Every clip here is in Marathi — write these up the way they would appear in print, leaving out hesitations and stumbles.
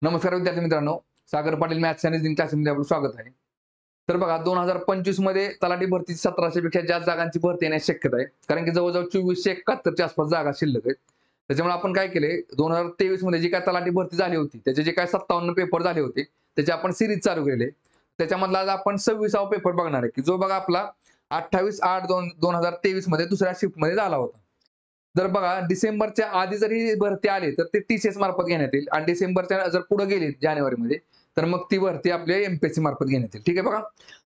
नमस्कार विद्यार्थी मित्रांनो, सागर पाटील मॅथ्स आणि रिझनिंग क्लासमध्ये आपलं स्वागत आहे. तर बघा 2025 मध्ये तलाठी भरती 1700 पेक्षा जास्त जागांची भरती येण्याची शक्यता आहे. कारण की जवळजवळ 2471 च्या आसपास जागा शिल्लक आहेत. त्याच्यामुळे आपण काय केले 2023 मध्ये जी काय तलाठी भरती झाली होती, त्याचे जे काय 57 पेपर झाले होते, त्याचे आपण सिरीज चालू केले. त्याच्यामधला आज आपण 26वा पेपर बघणार आहे, की जो बघा आपला 28/8/2023 मध्ये दुसऱ्या शिफ्टमध्ये झाला होता. जर बघा डिसेंबरच्या आधी जरी भरती आली तर ते TCS मार्फत घेण्यात येईल आणि डिसेंबरच्या जर पुढे गेली जानेवारीमध्ये तर मग ती भरती आपल्या MPSC मार्फत घेण्यात येईल. ठीक आहे बघा.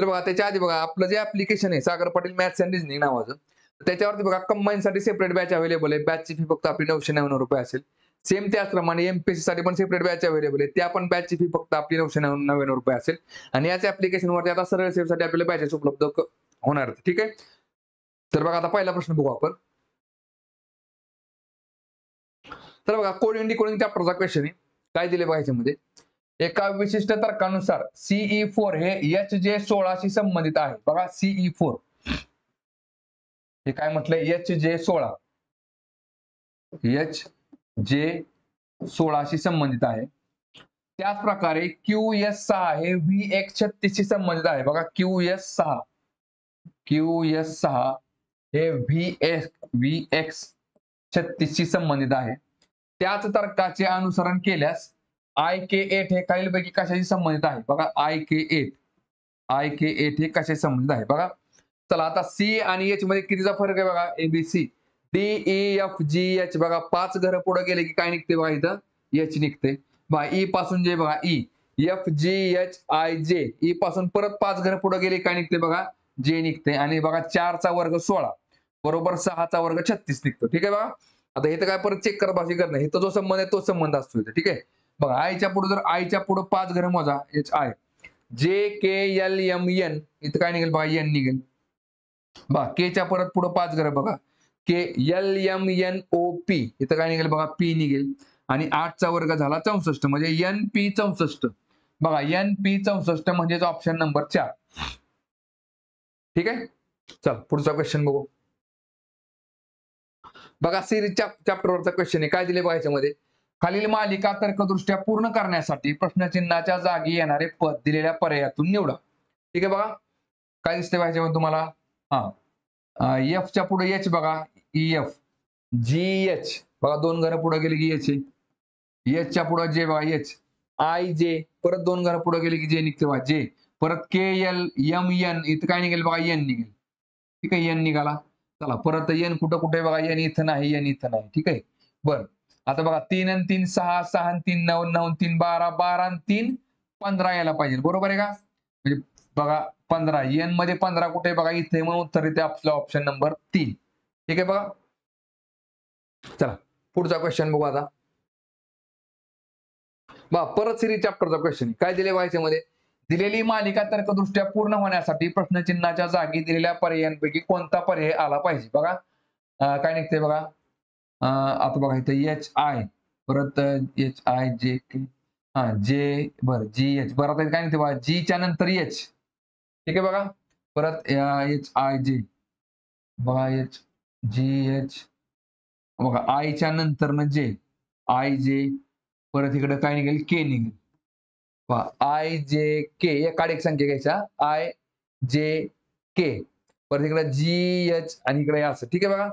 तर बघा त्याच्या आधी बघा आपलं जे ऍप्लिकेशन आहे Sagar Patil maths and reasoning नावाचं, त्याच्यावरती बघा कंबाईनसाठी सेपरेट बॅच अवेलेबल आहे. बॅचची फी फक्त आपली 999 रुपये असेल. सेम त्याचप्रमाणे MPSC साठी पण सेपरेट बॅच अवेलेबल आहे. त्या पण बॅचची फी फक्त आपली 999 रुपये असेल. आणि याच ऍप्लिकेशनवरती आता सरळ सेवेसाठी आपल्याला बॅचेस उपलब्ध होणार आहेत. ठीक आहे. तर बघा आता पहिला प्रश्न बघू आपण. तर बघा कोडिंग डिकोडिंग चॅप्टरचा क्वेश्चन आहे. काय दिले बघा याच्यामध्ये एका विशिष्ट तर्कानुसार CE4 हे HJ16 शी संबंधित आहे. बघा CE4 हे काय म्हटलंय HJ16 HJ16 शी संबंधित आहे. त्याच प्रकारे QS6 हे VX36 शी संबंधित आहे. बघा QS6 हे VX36 शी संबंधित आहे. त्याच तर्काचे अनुसरण केल्यास IK8 हे खालीलपैकी कशाशी संबंधित आहे. बघा IK8 हे कशाशी संबंधित आहे. बघा चला आता C आणि H मध्ये कितीचा फरक आहे बघा ABC DEFGH बघा 5 घरं पुढे गेले की काय निघते बघा इथं H निघते. बघा E पासून जे बघा EFGHIJ E पासून परत 5 घरं पुढे गेले काय निघते बघा J निघते. आणि बघा 4 चा वर्ग 16 बरोबर 6 चा वर्ग 36 निघतो. ठीक आहे बघा. आता हे तर काय परत चेक करत बसायची गरज नाही. इथं जो संबंध आहे तो संबंध असतो इथं. ठीक आहे. बघा आयच्या पुढे जर आयच्या पुढे 5 घरं मोजा HI JKLMN इथं काय निघेल बघा N निघेल. बघा केच्या परत पुढे 5 घरं बघा KLMNOP इथं काय निघेल बघा P निघेल. आणि 8 चा वर्ग झाला 64 म्हणजे NP 64. बघा NP 64 म्हणजेच ऑप्शन नंबर 4. ठीक आहे. चल पुढचा क्वेश्चन बघू. बघा सिरीज चॅप्टरवरचा क्वेश्चन आहे. काय दिले बघा याच्यामध्ये खालील मालिका तर्कदृष्ट्या पूर्ण करण्यासाठी प्रश्नचिन्हाच्या जागी येणारे पद दिलेल्या पर्यायातून निवडा. ठीक आहे बघा. काय दिसते पाहिजे तुम्हाला F च्या पुढे H बघा EF GH बघा 2 घरं पुढे गेली की H H च्या पुढे J बघा H IJ परत 2 घरं पुढे गेली की J निघते बघा J परत KLMN इथं काय निघेल बघा N निघेल. ठीक आहे N निघाला. चला परत N कुठं कुठे बघा N इथं नाही N इथं नाही. ठीक आहे. बरं आता बघा 3 आणि 3 6 6 आणि 3 9 9 आणि 3 12 12 आणि 3 15 यायला पाहिजे. बरोबर आहे का. म्हणजे बघा 15 N मध्ये 15 कुठे बघा इथे म्हणून उत्तर येते आपलं ऑप्शन नंबर 3. ठीक आहे बघा. चला पुढचा क्वेश्चन बघू आता. बघा परत सिरीज चॅप्टरचा क्वेश्चन काय दिले बघा याच्यामध्ये दिलेली मालिका तर्कदृष्ट्या पूर्ण होण्यासाठी प्रश्नचिन्हाच्या जागी दिलेल्या पर्यायांपैकी कोणता पर्याय आला पाहिजे. बघा काय निघते बघा आता बघा इथं HI परत HIJK J बरं GH बरं आता काय निघते बघा G च्या नंतर H. ठीक आहे बघा. परत HIJ बघा HGH बघा I च्या नंतर J IJ परत इकडे काय निघेल K निघेल. IJK एकाड एक संख्या घ्यायच्या IJK परत इकडे GH आणि इकडे असं. ठीक आहे बघा.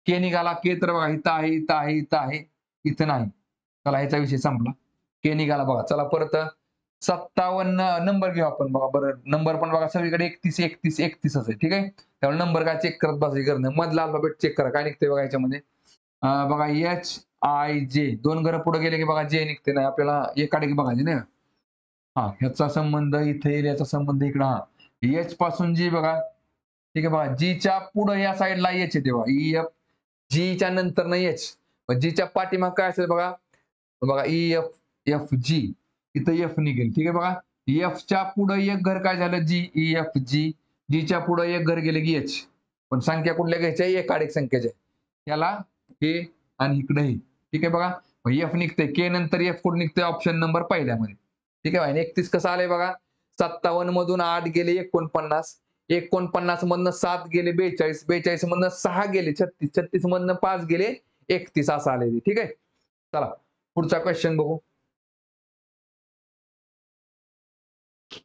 K निघाला K तर बघा इथं आहे इथं आहे इथं आहे इथं नाही. चला ह्याचा विषय संपला. K निघाला बघा. चला परत 57 नंबर घेऊ आपण बघा. बरं नंबर पण बघा सगळीकडे 31 31 31 आहे. ठीक आहे. त्यामुळे नंबर काय चेक करत बसायची गरज नाही. मधला अल्फाबेट चेक करा काय निघते बघा याच्यामध्ये बघा HIJ 2 घरं पुढे गेले की बघा J निघते नाही आपल्याला एकाड एक बघायची नाही. ह्याचा संबंध इथे येईल याचा संबंध इकडे H पासून G बघा. ठीक आहे बघा G च्या पुढे या साईडला H येते बघा EF G च्या नंतर नाही H G च्या पाठीमाग काय असेल बघा बघा EFG इथं F निघेल. ठीक आहे बघा. F च्या पुढे एक घर काय झालं G EFG G च्या पुढे एक घर गेले की H पण संख्या कुठल्या घ्यायच्या एकाड एक संख्याच्या याला हे आणि इकडे हे. ठीक आहे बघा. F निघते K नंतर F कुठे निघते ऑप्शन नंबर पहिल्यामध्ये. ठीक आहे. 31 कसं आलंय बघा 57 मधून 8 गेले 49 49 मधनं 7 गेले 42 42 मधनं 6 गेले 36 36 मधनं 5 गेले 31 असं आले. ठीक आहे. चला पुढचा क्वेश्चन बघू.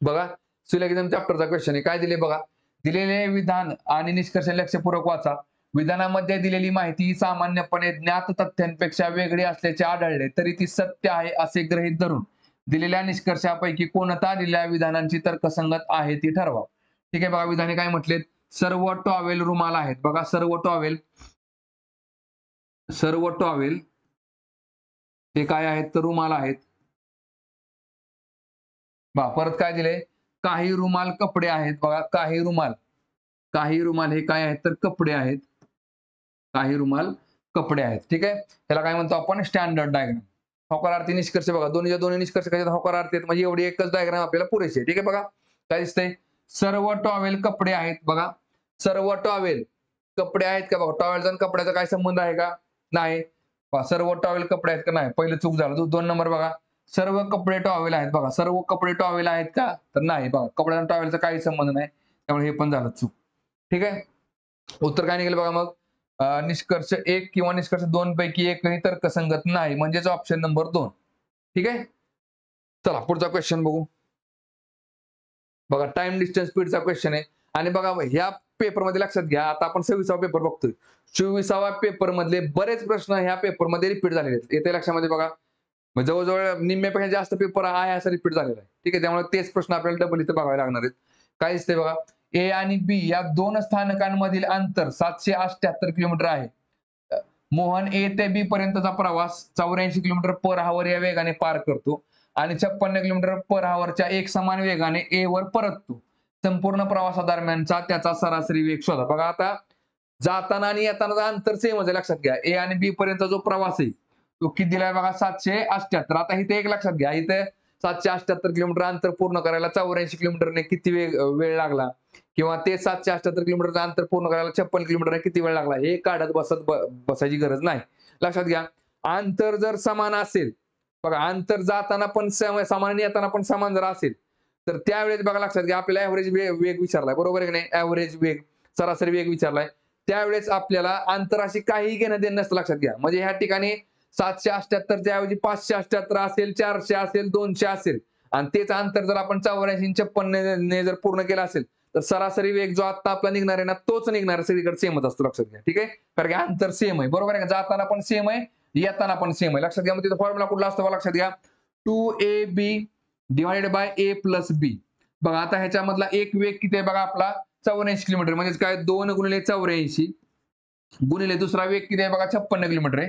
बघा सिलोगिझम चॅप्टरचा क्वेश्चन आहे. काय दिले बघा, दिलेले विधान आणि निष्कर्ष लक्षपूर्वक वाचा. विधानामध्ये दिलेली माहिती सामान्यपणे ज्ञात तथ्यांपेक्षा वेगळी असल्याचे आढळले तरी ती सत्य आहे असे गृहीत धरून दिलेल्या निष्कर्षापैकी कोणता दिलेल्या विधानांची तर्कसंगत आहे ती ठरवा. ठीक आहे बघा, विधाने काय म्हटलेत, सर्व टॉवेल रुमाल आहेत. बघा सर्व टॉवेल हे काय आहेत तर रुमाल आहेत. बघा परत काय दिले, काही रुमाल कपडे आहेत. बघा काही रुमाल हे काय आहेत तर कपडे आहेत. काही रुमाल कपडे आहेत. ठीक आहे, त्याला काय म्हणतो आपण स्टँडर्ड डायग्राम. होकारार्थी निष्कर्ष बघा, दोन्ही निष्कर्ष काय होकारार्थी आहेत, म्हणजे एवढी एकच डायग्राम आपल्याला पुरेशी आहे. ठीक आहे बघा काय दिसतंय, सर्व टॉवेल कपडे आहेत. बघा सर्व टॉवेल कपडे आहेत का, बघा टॉवेलचा आणि कपड्याचा काय संबंध आहे का, नाही. सर्व टॉवेल कपडे आहेत का, नाही. पहिलं चूक झालं. 2 नंबर बघा, सर्व कपडे टॉवेल आहेत. बघा सर्व कपडे टॉवेल आहेत का, तर नाही. बघा कपड्या आणि टॉवेलचा काही संबंध नाही, त्यामुळे हे पण झालं चूक. ठीक आहे, उत्तर काय निघेल बघा मग, निष्कर्ष 1 किंवा निष्कर्ष 2 पैकी एकही तर्कसंगत नाही, म्हणजेच ऑप्शन नंबर 2. ठीक आहे, चला पुढचा क्वेश्चन बघू. बघा टाइम डिस्टन्स स्पीडचा क्वेश्चन आहे. आणि बघा ह्या पेपरमध्ये लक्षात घ्या, आता आपण 26वा पेपर बघतोय. 24वा पेपर मधले बरेच प्रश्न ह्या पेपरमध्ये रिपीट झालेले आहेत. येते लक्षामध्ये बघा, जवळजवळ निम्म्यापेक्षा जास्त पेपर आहे असा रिपीट झालेला आहे. ठीक आहे, त्यामुळे तेच प्रश्न आपल्याला डबल इथं बघावे लागणार आहेत. काय दिसतंय बघा, ए आणि बी या 2 स्थानकांमधील अंतर 778 किलोमीटर आहे. मोहन ए ते बी पर्यंतचा प्रवास 84 किलोमीटर पर आवर या वेगाने पार करतो आणि 56 किलोमीटर पर आवरच्या एक समान वेगाने ए वर परततो. संपूर्ण प्रवासादरम्यानचा त्याचा सरासरी वेग शोधा. बघा आता जाताना आणि येताना अंतर सेम आहे, लक्षात घ्या. ए आणि बी पर्यंतचा जो प्रवास आहे तो किती दिलाय बघा, 778. आता इथे एक लक्षात घ्या, इथे 778 किलोमीटर अंतर पूर्ण करायला 84 किलोमीटरने किती वेळ लागला, किंवा ते 778 किलोमीटरचं अंतर पूर्ण करायला 56 किलोमीटरने किती वेळ लागला, हे काढत बसायची गरज नाही. लक्षात घ्या, अंतर जर समान असेल, बघा अंतर जाताना पण समान आणि येताना पण समान जर असेल, तर त्यावेळेस बघा लक्षात घ्या, आपल्याला ऍव्हरेज वेग विचारलाय, बरोबर आहे की नाही. ऍव्हरेज वेग, सरासरी वेग विचारलाय. त्यावेळेस आपल्याला अंतराशी काही घेणं देणं नसतं, लक्षात घ्या. म्हणजे ह्या ठिकाणी 778च्या ऐवजी 578 असेल, 400 असेल, 200 असेल, आणि तेच अंतर जर आपण 84 56 ने जर पूर्ण केलं असेल, तर सरासरी वेग जो आता आपला निघणार आहे ना, तोच निघणार, सगळीकडे सेमच असतो, लक्षात घ्या. ठीक आहे, कारण की अंतर सेम आहे, बरोबर आहे का, जाताना पण सेम आहे, येताना पण सेम आहे. लक्षात घ्या, मग तिथं फॉर्म्युला कुठला असतो लक्षात घ्या, 2ab divided by a plus b. बघा आता ह्याच्यामधला एक वेग किती आहे बघा, आपला 84 किलोमीटर, म्हणजे काय 2 गुणिले 84 गुणिले दुसरा वेग किती आहे बघा, 56 किलोमीटर आहे.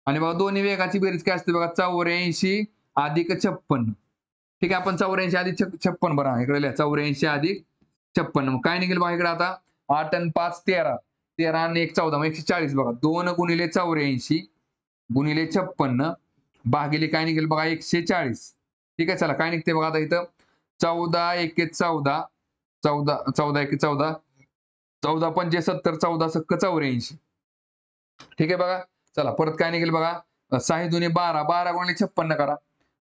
आणि बघा दोन्ही वेगाची बेरीज काय असते बघा, 84 अधिक 56. ठीक आहे, आपण 84 अधिक 56 बरं, इकडे लिहा 84 अधिक 56. मग काय निघेल बघा इकडे आता, 8 आणि 5 13, 13 आणि 1 14, मग 140. बघा 2 गुणिले 84 गुणिले 56 भागिले काय निघेल बघा 140. ठीक आहे, चला काय निघते बघा आता इथं, 14 1 14, 14 1 14, 14 पंचे 70, 14 सक्क 84. ठीक आहे बघा, चला परत काय निघेल बघा, 6 दुने 12, 12 गुणिले 56 करा.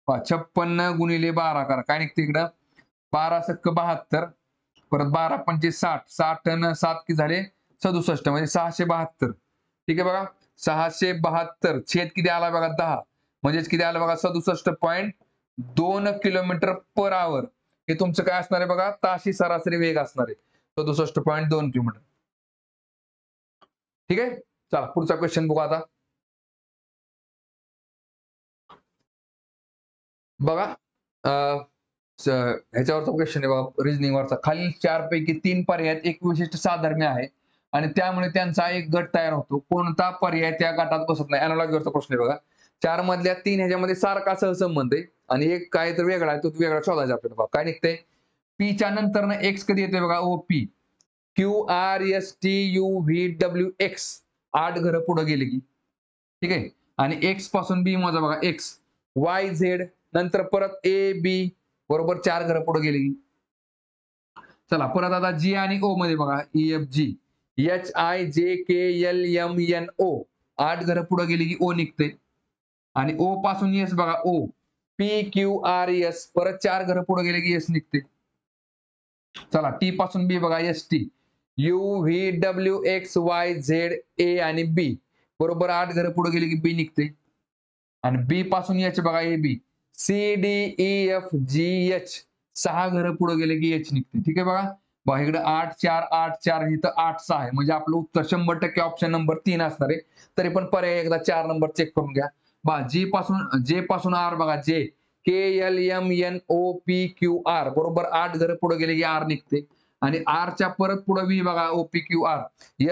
56 गुणिले 12 करा, काय निघते इकडं, 12 सक्क 72, परत 12 पंचे 60, 60 न 7 की झाले 67, म्हणजे 672. ठीक आहे बघा, 672 छेद किती आला बघा 10, म्हणजेच किती आलं बघा 67.2 किलोमीटर पर आवर. हे तुमचं काय असणार आहे बघा, ताशी सरासरी वेग असणार आहे 67.2 किलोमीटर. ठीक आहे, चला पुढचा क्वेश्चन बघू आता. बघा ह्याच्यावरचा क्वेश्चन आहे बघा, रिजनिंग वरचा. खालील 4 पैकी 3 पर्यायात एक विशिष्ट साधर्म्य आहे आणि त्यामुळे त्यांचा एक गट तयार होतो. कोणता पर्याय त्या गटात बसत नाही, अॅनालॉजीवरचा प्रश्न आहे बघा. 4 मधल्या 3 ह्याच्यामध्ये सारखा सहसंबंध आहे आणि एक काय तर वेगळा आहे, तो वेगळा शोधायचा आपल्याला. बघा काय निघतंय, पी च्या नंतर एक्स कधी येते बघा, O P, Q R S T U V W X, 8 घरं पुढे गेली की. ठीक आहे, आणि एक्स पासून बी मोजा बघा, एक्स वाय झेड, नंतर परत ए बी, बरोबर 4 घरं पुढे गेली की. चला परत आता जी आणि ओ मध्ये बघा, E F G, H I J K L M N O, 8 घरं पुढे गेली की ओ निघते. आणि ओ पासून एस बघा, O P Q R S, परत 4 घरं पुढे गेले की एस निघते. चला टी पासून बी बघा, S T, U V W X Y Z A आणि बी, बरोबर 8 घरं पुढे गेली की बी निघते. आणि बी पासून एच बघा, A B, C D E F G H, 6 घरं पुढे गेले की एच निघते. ठीक आहे बघा. बघा इकडे 8 4 8 4 इथं 8 6 आहे. म्हणजे आपलं उत्तर 100% ऑप्शन नंबर 3 असणार आहे. तरी पण पर्याय एकदा 4 नंबर चेक करून घ्या. बघा जे पासून आर बघा जे KLMNOPQR बरोबर 8 घरं पुढे गेले की आर निघते. आणि आरच्या परत पुढे व्ही बघा OPQR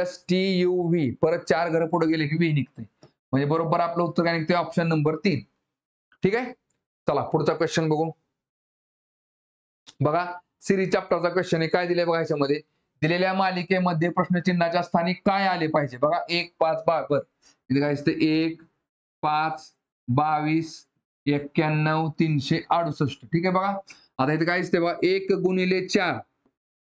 STUV परत 4 घरं पुढे गेले की व्ही निघते. म्हणजे बरोबर आपलं उत्तर काय निघते ऑप्शन नंबर 3. ठीक आहे. चला पुढचा क्वेश्चन बघू. बघा सिरीज चॅप्टरचा क्वेश्चन आहे. काय दिले बघा याच्यामध्ये दिलेल्या मालिकेमध्ये प्रश्नचिन्हाच्या स्थानी काय आले पाहिजे. बघा 1 5 बरोबर इथे काय असते 1 5 22 91 368. ठीक आहे बघा. आता इथे काय असते बघा 1 गुणिले 4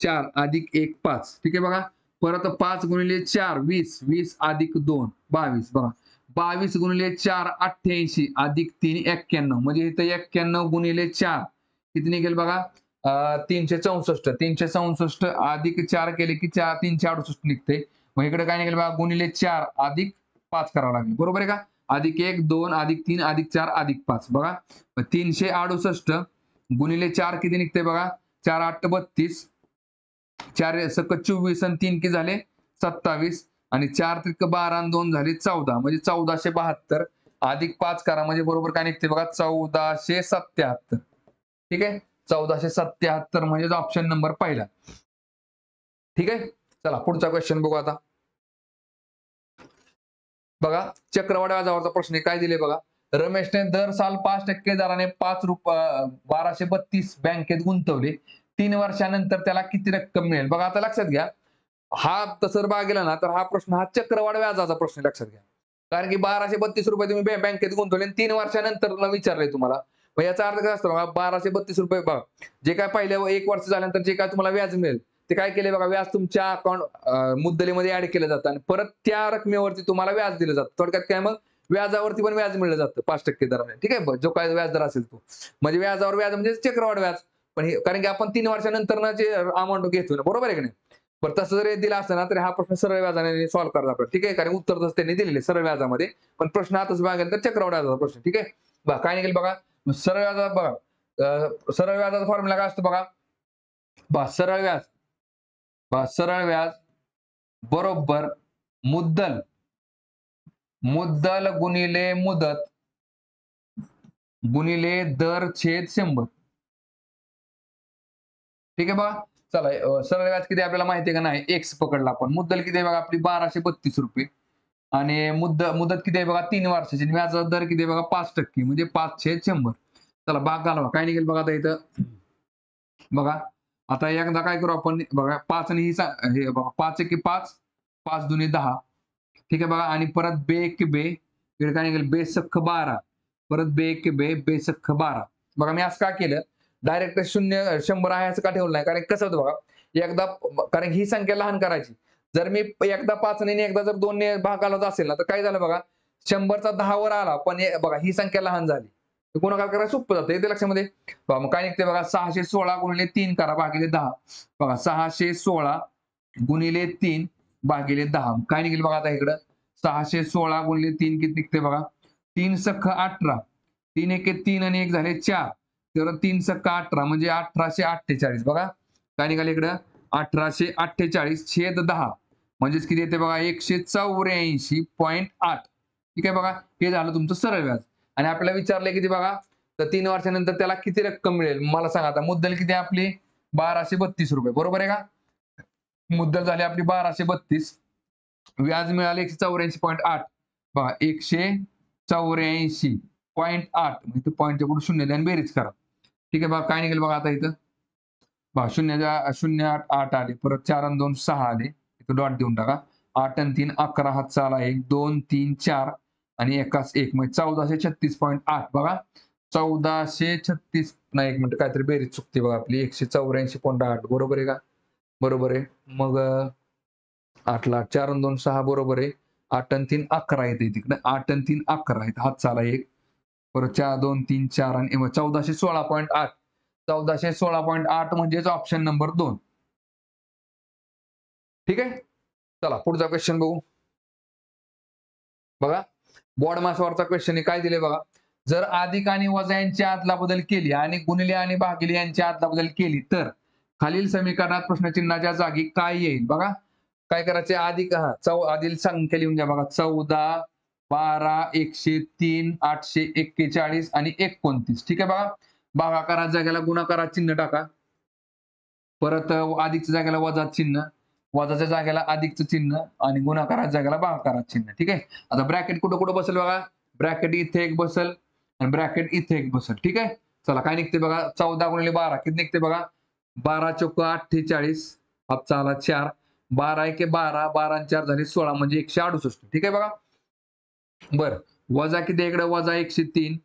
4 अधिक 1 5. ठीक आहे बघा. परत 5 गुणिले 4 20 20 अधिक 2 22 बघा. 22 गुणिले 4 88 अधिक 3 91 म्हणजे इथे 91 गुणिले 4 किती निघेल बघा 364 364 अधिक 4 केले की 368 निघते. मग इकडे काय निघेल बघा गुणिले 4 अधिक 5 करावं लागेल. बरोबर आहे का. अधिक 1 2 अधिक 3 अधिक 4 अधिक 5 बघा 368 गुणिले 4 किती निघते बघा 4 8 32 4 सक 24 आणि 3 किती झाले 27 आणि 4 त्रिक 12 आणि 2 झाले 14 म्हणजे 1472 अधिक 5 करा म्हणजे बरोबर काय निघते बघा 1477. ठीक आहे 1477 म्हणजे ऑप्शन नंबर पहिला. ठीक आहे. चला पुढचा क्वेश्चन बघू आता. बघा चक्रवाढ व्याजावरचा प्रश्न काय दिले बघा रमेशने दर साल 5% दराने 1232 बँकेत गुंतवले 3 वर्षानंतर त्याला किती रक्कम मिळेल. बघा आता लक्षात घ्या हा तसर बघा गेला ना तर हा प्रश्न हा चक्रवाढ व्याजाचा प्रश्न लक्षात घ्या. कारण की 1232 रुपये तुम्ही बँकेत गुंतवले आणि 3 वर्षानंतर विचारले तुम्हाला. मग याचा अर्थ काय असतो बघा 1232 रुपये बघा जे काय पहिले 1 वर्ष झाल्यानंतर जे काय तुम्हाला व्याज मिळेल ते काय केले बघा व्याज तुमच्या अकाउंट मुद्दलीमध्ये ऍड केलं जातं आणि परत त्या रकमेवरती तुम्हाला व्याज दिलं जातं. थोडक्यात काय मग व्याजावरती पण व्याज मिळलं जातं 5% दराने. ठीक आहे जो काय व्याजदर असेल तो म्हणजे व्याजावर व्याज म्हणजे चक्रवाढ व्याज. पण हे कारण की आपण 3 वर्षानंतर जे अमाऊंट घेतो ना बरोबर आहे की नाही. पण तसं जर दिला असतं ना तर हा प्रश्न सरळ व्याजाने सॉल्व्ह करायचा आपल्याला. ठीक आहे कारण उत्तर तसं त्यांनी दिलेले सरळ व्याजामध्ये पण प्रश्न आताच बघाल तर चक्रवाढ व्याजाचा प्रश्न. ठीक आहे बघा काय निघेल बघा सरळ व्याजाचा बघा सरळ व्याजाचा फॉर्म्युला काय असतो बघा सरळ व्याज बरोबर मुद्दल गुणिले मुदत गुणिले दर छेद 100. ठीक आहे बघा चला सरळ व्याज किती आपल्याला माहिती आहे का नाही एक्स पकडला आपण मुद्दल किती आहे बघा आपली 1232 रुपये आणि मुदत किती आहे बघा 3 वर्षाची व्याजाचा दर किती आहे बघा 5% म्हणजे 5/100. चला भाग घालवा काय निघेल बघा आता इथं बघा आता एकदा काय करू आपण बघा 5 आणि हे बघा 5 1 5 5 दुनी 10. ठीक आहे बघा आणि परत बे एक बे इकडे काय निघेल बे सख्ख 12 परत बे एक बे सख्ख 12. बघा मी असं का केलं डायरेक्ट 100 आहे असं का ठेवलं नाही कारण कसं होतं बघा एकदा कारण ही संख्या लहान करायची जर मी एकदा 5 आणि एकदा जर 2 ने भाग घालत असेल ना तर काय झालं बघा 100चा 10 वर आला पण बघा ही संख्या लहान झाली गुणाकार करायला सोपं जातं येते लक्षामध्ये. बघा मग काय निघते बघा 616 गुणिले 3 करा भागिले 10 बघा 616 गुणिले 3 भागिले 10 काय निघेल बघा आता इकडं 616 गुणिले 3 किती निघते बघा 3 सख्ख 18 3 एक 3 आणि 1 झाले 4 तर 3 सख्ख 18 म्हणजे 1848 बघा काय निघाले इकडं 1848 छेद 10 म्हणजेच किती येते बघा 184.8. ठीक आहे बघा हे झालं तुमचं सरळ व्याज आणि आपल्याला विचारलंय किती बघा तर 3 वर्षानंतर त्याला किती रक्कम मिळेल मला सांगा आता मुद्दल किती आहे आपली 1232 रुपये बरोबर आहे का. मुद्दल झाली आपली 1232 व्याज मिळाले 184.8 बघा 184.8 म्हणजे पॉईंटच्या पुढे शून्य द्या आणि बेरीज करा. ठीक आहे बघा काय निघेल बघा आता इथं बघा 0.08 आले परत 4 आणि 2 6 आले इथं डॉट देऊन टाका 8 आणि 3 11 हात चाला 1 2 3 4 आणि एकाच 1 म्हणजे 1436.8 बघा 1436 नाही 1 मिनिट काहीतरी बेरीज चुकते बघा आपली 184.8 बरोबर आहे का बरोबर आहे मग 8 ला 4 आणि 2 6 बरोबर आहे 8 आणि 3 11 येते तिकडे 8 आणि 3 11 आहेत हात चाला 1 परत 4 2 3 4 आणि 1416.8 1416.8 म्हणजेच ऑप्शन नंबर 2. ठीक आहे चला पुढचा क्वेश्चन बघू बघा बॉड मासवरचा क्वेश्चन काय दिले बघा जर अधिक आणि वजा यांची अदलाबदल केली आणि गुणिले आणि भागिले यांची अदलाबदल केली तर खालील समीकरणात प्रश्नचिन्हाच्या जागी काय येईल? बघा काय करायचे, अधिक आधील संख्या लिहून घ्या बघा. 14, 12, 103, 841 आणि 29. ठीक आहे बघा. भागाकाराच्या जागेला गुणाकारात चिन्ह टाका. परत अधिकच्या जागेला वजा चिन्ह, वजाच्या जागेला अधिकचं चिन्ह आणि गुणाकाराच्या जागेला भागाकारात चिन्ह. ठीक आहे. आता ब्रॅकेट कुठं कुठं बसेल बघा. ब्रॅकेट इथे एक बसेल आणि ब्रॅकेट इथे एक बसेल. ठीक आहे. चला काय निघते बघा. 14 गुणिले 12 किती निघते बघा. 12 चौक 48, हातचा आला 4, 12 एके 12, 12 आणि 4 झाले 16 म्हणजे 168. ठीक आहे बघा. बर वजा किती इकडे, वजा 103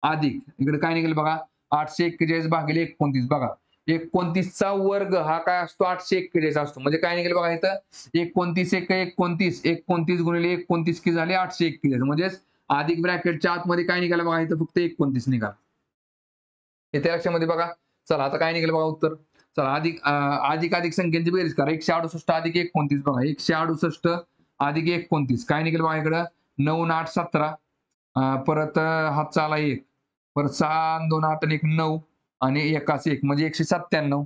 अधिक इकडे काय निघेल बघा 841 भागिले 29. बघा 29चा वर्ग हा काय असतो, 841 असतो. म्हणजे काय निघेल बघा इथं 29 एक 29, 29 गुणिले 29 किती झाले 841. म्हणजेच अधिक ब्रॅकेटच्या आतमध्ये काय निघालं बघा इथं फक्त 29 निघाला. इथे लक्षामध्ये बघा. चला आता काय निघेल बघा उत्तर. चला अधिक संख्यांची बेरीज करा. 168 अधिक 29 बघा 168 अधिक 29 काय निघेल बघा इकडं 9 आणि 8 17, परत हातचा आला 1, परत 6 आणि 2 8 आणि 1 9 आणि एकाच 1 म्हणजे 197.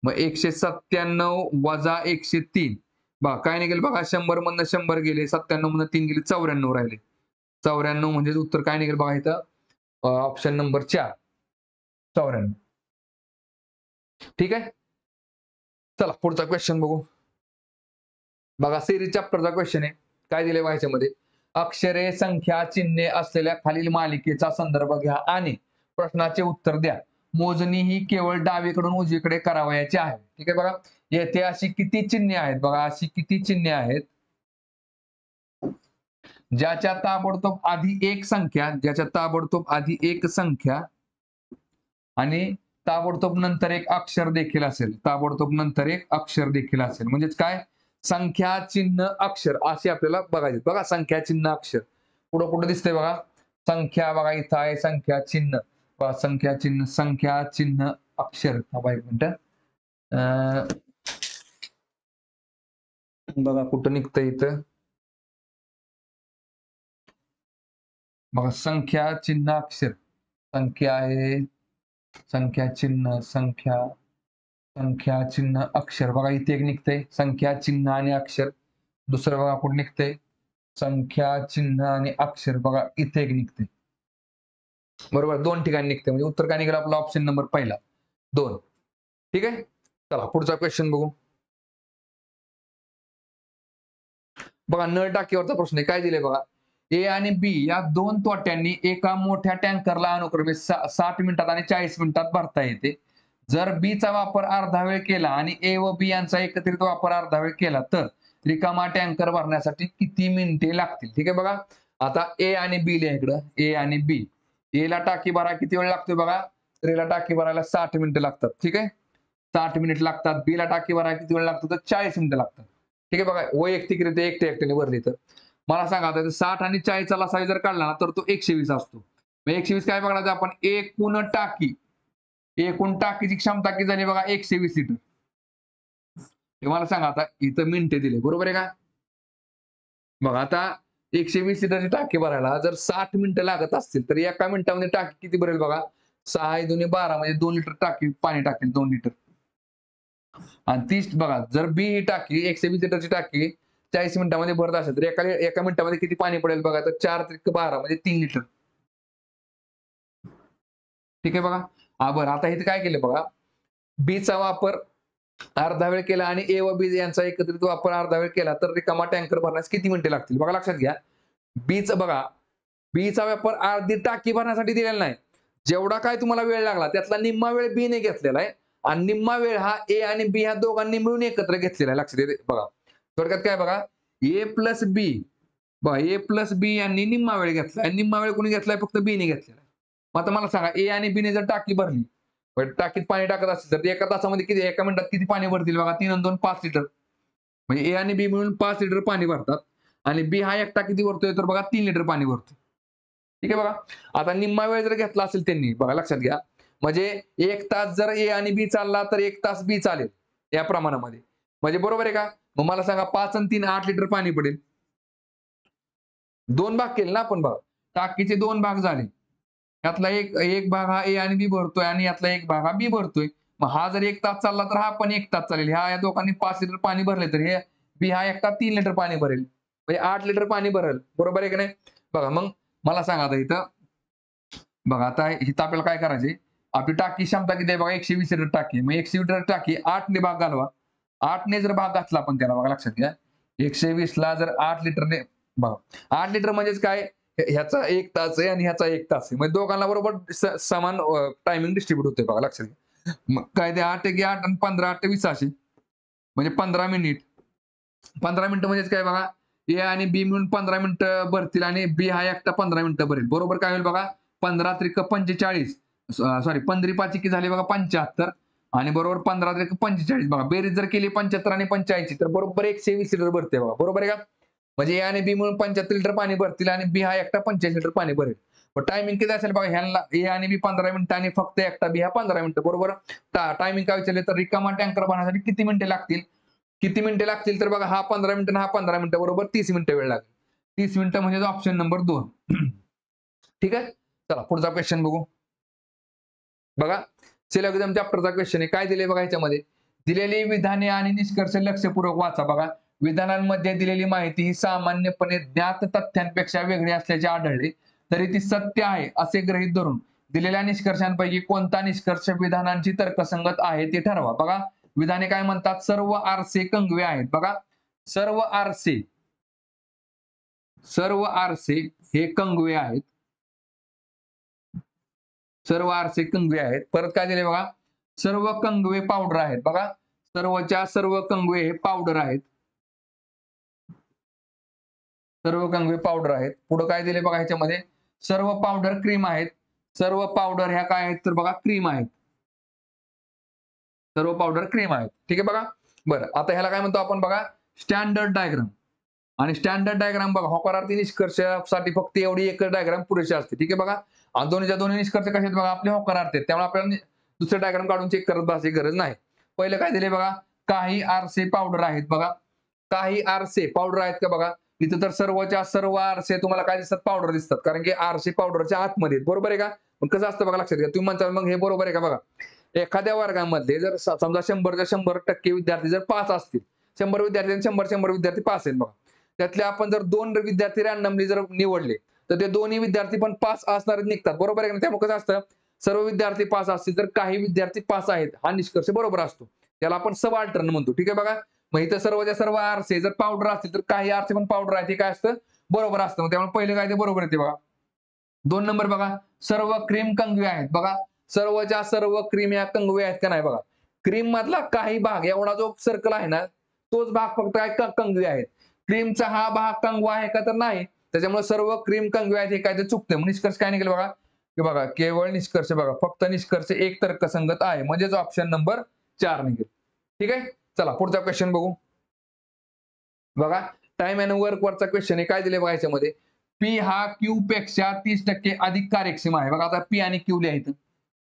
मग 197 वजा 103 बघा काय निघेल बघा 100 मधनं 100 गेले, 97 मधनं 3 गेले, 94 राहिले. 94 म्हणजे उत्तर काय निघेल बघा इथं ऑप्शन नंबर 4 94. ठीक आहे. चला पुढचा क्वेश्चन बघू. बघा सिरीज चॅप्टरचा क्वेश्चन आहे. काय दिले बघा याच्यामध्ये, अक्षरे संख्या चिन्हे असलेल्या खालील मालिकेचा संदर्भ घ्या आणि प्रश्नाचे उत्तर द्या. मोजणी ही केवळ डावीकडून उजवीकडे करावयाची आहे. ठीक आहे बघा. येथे अशी किती चिन्हे आहेत बघा, अशी किती चिन्हे आहेत ज्याच्या ताबडतोब आधी एक संख्या, ज्याच्या ताबडतोब आधी एक संख्या आणि ताबडतोब नंतर एक अक्षर देखील असेल. ताबडतोब नंतर एक अक्षर देखील असेल. म्हणजेच काय, संख्या चिन्ह अक्षर असे आपल्याला बघायचे. बघा संख्या चिन्ह अक्षर कुठं कुठं दिसतंय बघा. संख्या बघा इथं आहे संख्या चिन्ह, बघा संख्या चिन्ह अक्षर. बघा एक मिनिट बघा कुठं निघतंय इथं बघा संख्या चिन्ह अक्षर. संख्या आहे संख्या चिन्ह अक्षर. बघा इथे एक निघतंय संख्या चिन्ह आणि अक्षर. दुसरं बघा कुठं निघतंय संख्या चिन्ह आणि अक्षर. बघा इथे एक निघतंय. बरोबर 2 ठिकाणी निघतंय. म्हणजे उत्तर काय निघालं आपला ऑप्शन नंबर पहिला 2. ठीक आहे. चला पुढचा क्वेश्चन बघू. बघा नळ टाकीवरचा प्रश्न आहे. काय दिले बघा, ए आणि बी या दोन तोट्यांनी एका मोठ्या टँकरला अनुक्रमे 60 मिनिटात आणि 40 मिनिटात भरता येते. जर बी चा वापर अर्धा वेळ केला आणि ए व बी यांचा एकत्रित वापर अर्धा वेळ केला तर रिकामा टँकर भरण्यासाठी किती मिनिटे लागतील? ठीक आहे बघा. आता ए आणि बी लिहा इकडं, ए आणि बी. ए ला टाकी भरा किती वेळ लागतोय बघा, तर एला टाकी भरायला 60 मिनिटं लागतात. ठीक आहे 60 मिनिट लागतात. बी ला टाकी भरायला किती वेळ लागतो तर 40 मिनिटं लागतात. ठीक आहे बघा वैयक्तिकरित्या एकट्याने भरली तर मला सांगा आता 60 आणि 40चा लसावी जर काढला ना तर तो 120 असतो. 120 काय बघायचं आपण, एकूण टाकीची क्षमता किती झाली बघा 120 लिटर. मला सांगा आता इथं मिनिटे दिले बरोबर आहे का. बघा आता 120 लिटरची टाकी भरायला जर 60 मिनिटं लागत असतील तर एका मिनिटामध्ये टाकी किती भरेल बघा 6 दुनी 12 म्हणजे 2 लिटर टाकी पाणी टाकेल 2 लिटर. आणि 30 बघा जर बी ही टाकी 120 लिटरची टाकी 40 मिनिटांमध्ये भरत असेल तर एका मिनिटामध्ये किती पाणी पडेल बघा तर 4 त्रिक 12 म्हणजे 3 लिटर. ठीक आहे बघा. बरं आता इथे काय केलं बघा, बी चा वापर अर्धा वेळ केला आणि ए व बी यांचा एकत्रित वापर अर्धा वेळ केला तर रिकामा टँकर भरण्यास किती मिनिटे लागतील? बघा लक्षात घ्या. बघा बीचा वापर अर्धी टाकी भरण्यासाठी दिलेला नाही. जेवढा काय तुम्हाला वेळ लागला त्यातला निम्मा वेळ बी ने घेतलेला आहे आणि निम्मा वेळ हा ए आणि बी ह्या दोघांनी मिळून एकत्र घेतलेला आहे. लक्षात येते बघा. थोडक्यात काय बघा, ए प्लस बी बघा ए प्लस बी यांनी निम्मा वेळ घेतला आणि निम्मा वेळ कोणी घेतलाय फक्त बी ने घेतलेला. मग आता मला सांगा ए आणि बी ने जर टाकी भरली, टाकीत पाणी टाकत असेल तर एका तासामध्ये किती, एका मिनिटात किती पाणी भरतील बघा 3 आणि 2 5 लिटर. म्हणजे ए आणि बी मिळून 5 लिटर पाणी भरतात आणि बी हा एकटा किती भरतोय तर बघा 3 लिटर पाणी भरतोय. ठीक आहे बघा. आता निम्मा वेळ जर घेतला असेल त्यांनी बघा लक्षात घ्या, म्हणजे 1 तास जर ए आणि बी चालला तर 1 तास बी चालेल या प्रमाणामध्ये. म्हणजे बरोबर आहे का. मग मला सांगा 5 आणि 3 8 लिटर पाणी पडेल. 2 भाग केले ना आपण बघा, टाकीचे 2 भाग झाले. यातला एक एक भाग हा ए आणि बी भरतोय आणि यातला एक भाग हा बी भरतोय. मग हा जर 1 तास चालला तर हा पण 1 तास चालेल. या दोघांनी 5 लिटर पाणी भरले तर हे बी हा एकटा 3 लिटर पाणी भरेल. म्हणजे 8 लिटर पाणी भरेल. बरोबर आहे की नाही? बघा मग मला सांगा आता इथं बघा आता इथं आपल्याला काय करायचंय? आपली टाकी क्षमता किती आहे बघा 120 लिटर टाकी. मग 120 लिटर टाकी 8 ने भाग घालवा. 8 ने जर भाग घातला आपण त्याला बघा लक्षात घ्या. 120 ला जर 8 लिटरने बघा 8 लिटर म्हणजेच काय? ह्याचा 1 तास आहे आणि ह्याचा 1 तास आहे. म्हणजे दोघांना बरोबर समान टायमिंग डिस्ट्रिब्यूट होतोय बघा लक्षात घ्या. मग काय ते 8 एके 8 आणि 15 8 20 असे. म्हणजे 15 मिनिट. 15 मिनिटं म्हणजेच काय बघा? ए आणि बी मिळून 15 मिनिटं भरतील आणि बी हा एकटा 15 मिनिटं भरेल. बरोबर काय होईल बघा? 15 त्रिक 45 सॉरी 15 5 एके झाले बघा 75 आणि बरोबर 15 त्रिक 45 बघा. बेरीज जर केली 75 आणि 85 तर बरोबर 120 लिटर भरते बघा. बरोबर आहे का? म्हणजे ए आणि बी मिळून 75 लिटर पाणी भरतील आणि बी हा एकटा 45 लिटर पाणी भरेल. पण टायमिंग किती असेल बघा ह्यांना ए आणि बी 15 मिनिटं आणि फक्त एकटा बी हा 15 मिनिटं. बरोबर? टायमिंग काय विचारले तर रिकामा टँकर बनवण्यासाठी किती मिनिटे लागतील? किती मिनिटे लागतील तर बघा हा 15 मिनिटं हा 15 मिनिटं बरोबर 30 मिनिटं वेळ लागेल. 30 मिनिटं म्हणजे ऑप्शन नंबर 2. ठीक आहे? चला पुढचा क्वेश्चन बघू. बघा सिलेबस चॅप्टरचा क्वेश्चन आहे. काय दिले बघा ह्याच्यामध्ये? दिलेली विधाने आणि निष्कर्ष लक्षपूर्वक वाचा बघा. विधानांमध्ये दिलेली माहिती ही सामान्यपणे ज्ञात तथ्यांपेक्षा वेगळी असल्याचे आढळले तरी ती सत्य आहे असे गृहीत धरून दिलेल्या निष्कर्षांपैकी कोणता निष्कर्ष विधानांची तर्कसंगत आहे ते ठरवा. बघा विधाने काय म्हणतात? सर्व आरसे कंगवे आहेत. बघा सर्व आरसे हे कंगवे आहेत. सर्व आरसे कंगवे आहेत. परत काय दिले बघा? सर्व कंगवे पावडर आहेत. बघा सर्वच्या सर्व कंगवे हे पावडर आहेत. सर्व कंगवे पावडर आहेत. पुढे काय दिले बघा ह्याच्यामध्ये? सर्व पावडर क्रीम आहेत. सर्व पावडर ह्या काय आहेत तर बघा क्रीम आहेत. सर्व पावडर क्रीम आहेत. ठीक आहे बघा. बरं आता ह्याला काय म्हणतो आपण बघा? Standard diagram. आणि स्टँडर्ड डायग्राम बघा होकारार्थी निष्कर्षासाठी फक्त एवढी एकच डायग्राम पुरेशी असते. ठीक आहे बघा. आणि दोन्ही निष्कर्ष कसे आहेत बघा? आपले होकारार्थी आहेत. त्यामुळे आपल्याला दुसरे डायग्राम काढून चेक करत बसायची गरज नाही. पहिलं काय दिले बघा? काही आरसे पावडर आहेत बघा. काही आरसे पावडर आहेत का बघा? इथं तर सर्वच्या सर्व आरसे तुम्हाला काय दिसतात? पावडर दिसतात. कारण की आरसे पावडरच्या आतमध्ये आहेत. बरोबर आहे का? मग कसं असतं बघा लक्षात घ्या. तुम्ही म्हणता मग हे बरोबर आहे का बघा? एखाद्या वर्गामध्ये जर समजा 100च्या 100% विद्यार्थी जर पास असतील 100 विद्यार्थी 100 विद्यार्थी पास आहेत बघा. त्यातले आपण जर 2 विद्यार्थी रँडमली जर निवडले तर ते दोन्ही विद्यार्थी पण पास असणारे निघतात. बरोबर आहे का? त्यामुळे कसं असतं? सर्व विद्यार्थी पास असतील तर काही विद्यार्थी पास आहेत हा निष्कर्ष बरोबर असतो. त्याला आपण सबअल्टर्न म्हणतो. ठीक आहे बघा. मग इथं सर्वच्या सर्व आरसे जर पावडर असतील तर काही आरसे पण पावडर आहेत. हे काय असतं? बरोबर असतं. मग त्यामुळे पहिले काय ते बरोबर येते बघा. 2 नंबर बघा. सर्व क्रीम कंगवे आहेत. बघा सर्वच्या सर्व क्रीम या कंगवे आहेत का नाही बघा. क्रीम मधला काही भाग एवढा जो सर्कल आहे ना तोच भाग फक्त काय कंगवे आहेत. क्रीमचा हा भाग कंगवा आहे का तर नाही. त्याच्यामुळे सर्व क्रीम कंगवे आहेत हे काय ते चुकते. मग निष्कर्ष काय निघेल बघा? की बघा केवळ निष्कर्ष बघा फक्त निष्कर्ष एक तर्कसंगत आहे म्हणजेच ऑप्शन नंबर 4 निघेल. ठीक आहे. चला पुढचा क्वेश्चन बघू. बघा टाइम अँड वर्क वरचा क्वेश्चन आहे. काय दिले बघा याच्यामध्ये? पी हा क्यू पेक्षा 30% अधिक कार्यक्षम आहे. बघा आता पी आणि क्यू लिहायचं.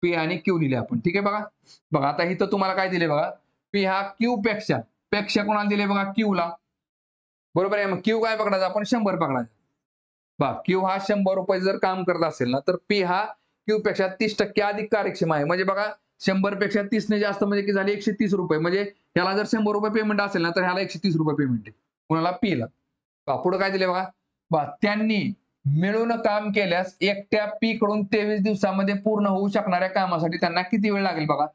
पी आणि क्यू लिहिले आपण. ठीक आहे बघा. बघा आता इथं तुम्हाला काय दिले बघा? पी हा क्यू पेक्षा कोणाला दिले बघा? क्यू ला. बरोबर आहे. मग क्यू काय पकडायचा आपण? 100 पकडायचा. बघा क्यू हा 100 रुपये जर काम करत असेल ना तर पी हा क्यू पेक्षा 30% अधिक कार्यक्षम आहे. म्हणजे बघा 100 पेक्षा 30 ने जास्त म्हणजे की झाले 130 रुपये. म्हणजे ह्याला जर 100 रुपये पेमेंट असेल ना तर ह्याला 130 रुपये पेमेंट आहे. कोणाला? पी ला. पुढे काय दिले बघा? त्यांनी मिळून काम केल्यास एकट्या पी कडून 23 दिवसामध्ये पूर्ण होऊ शकणाऱ्या कामासाठी त्यांना किती वेळ लागेल बघा?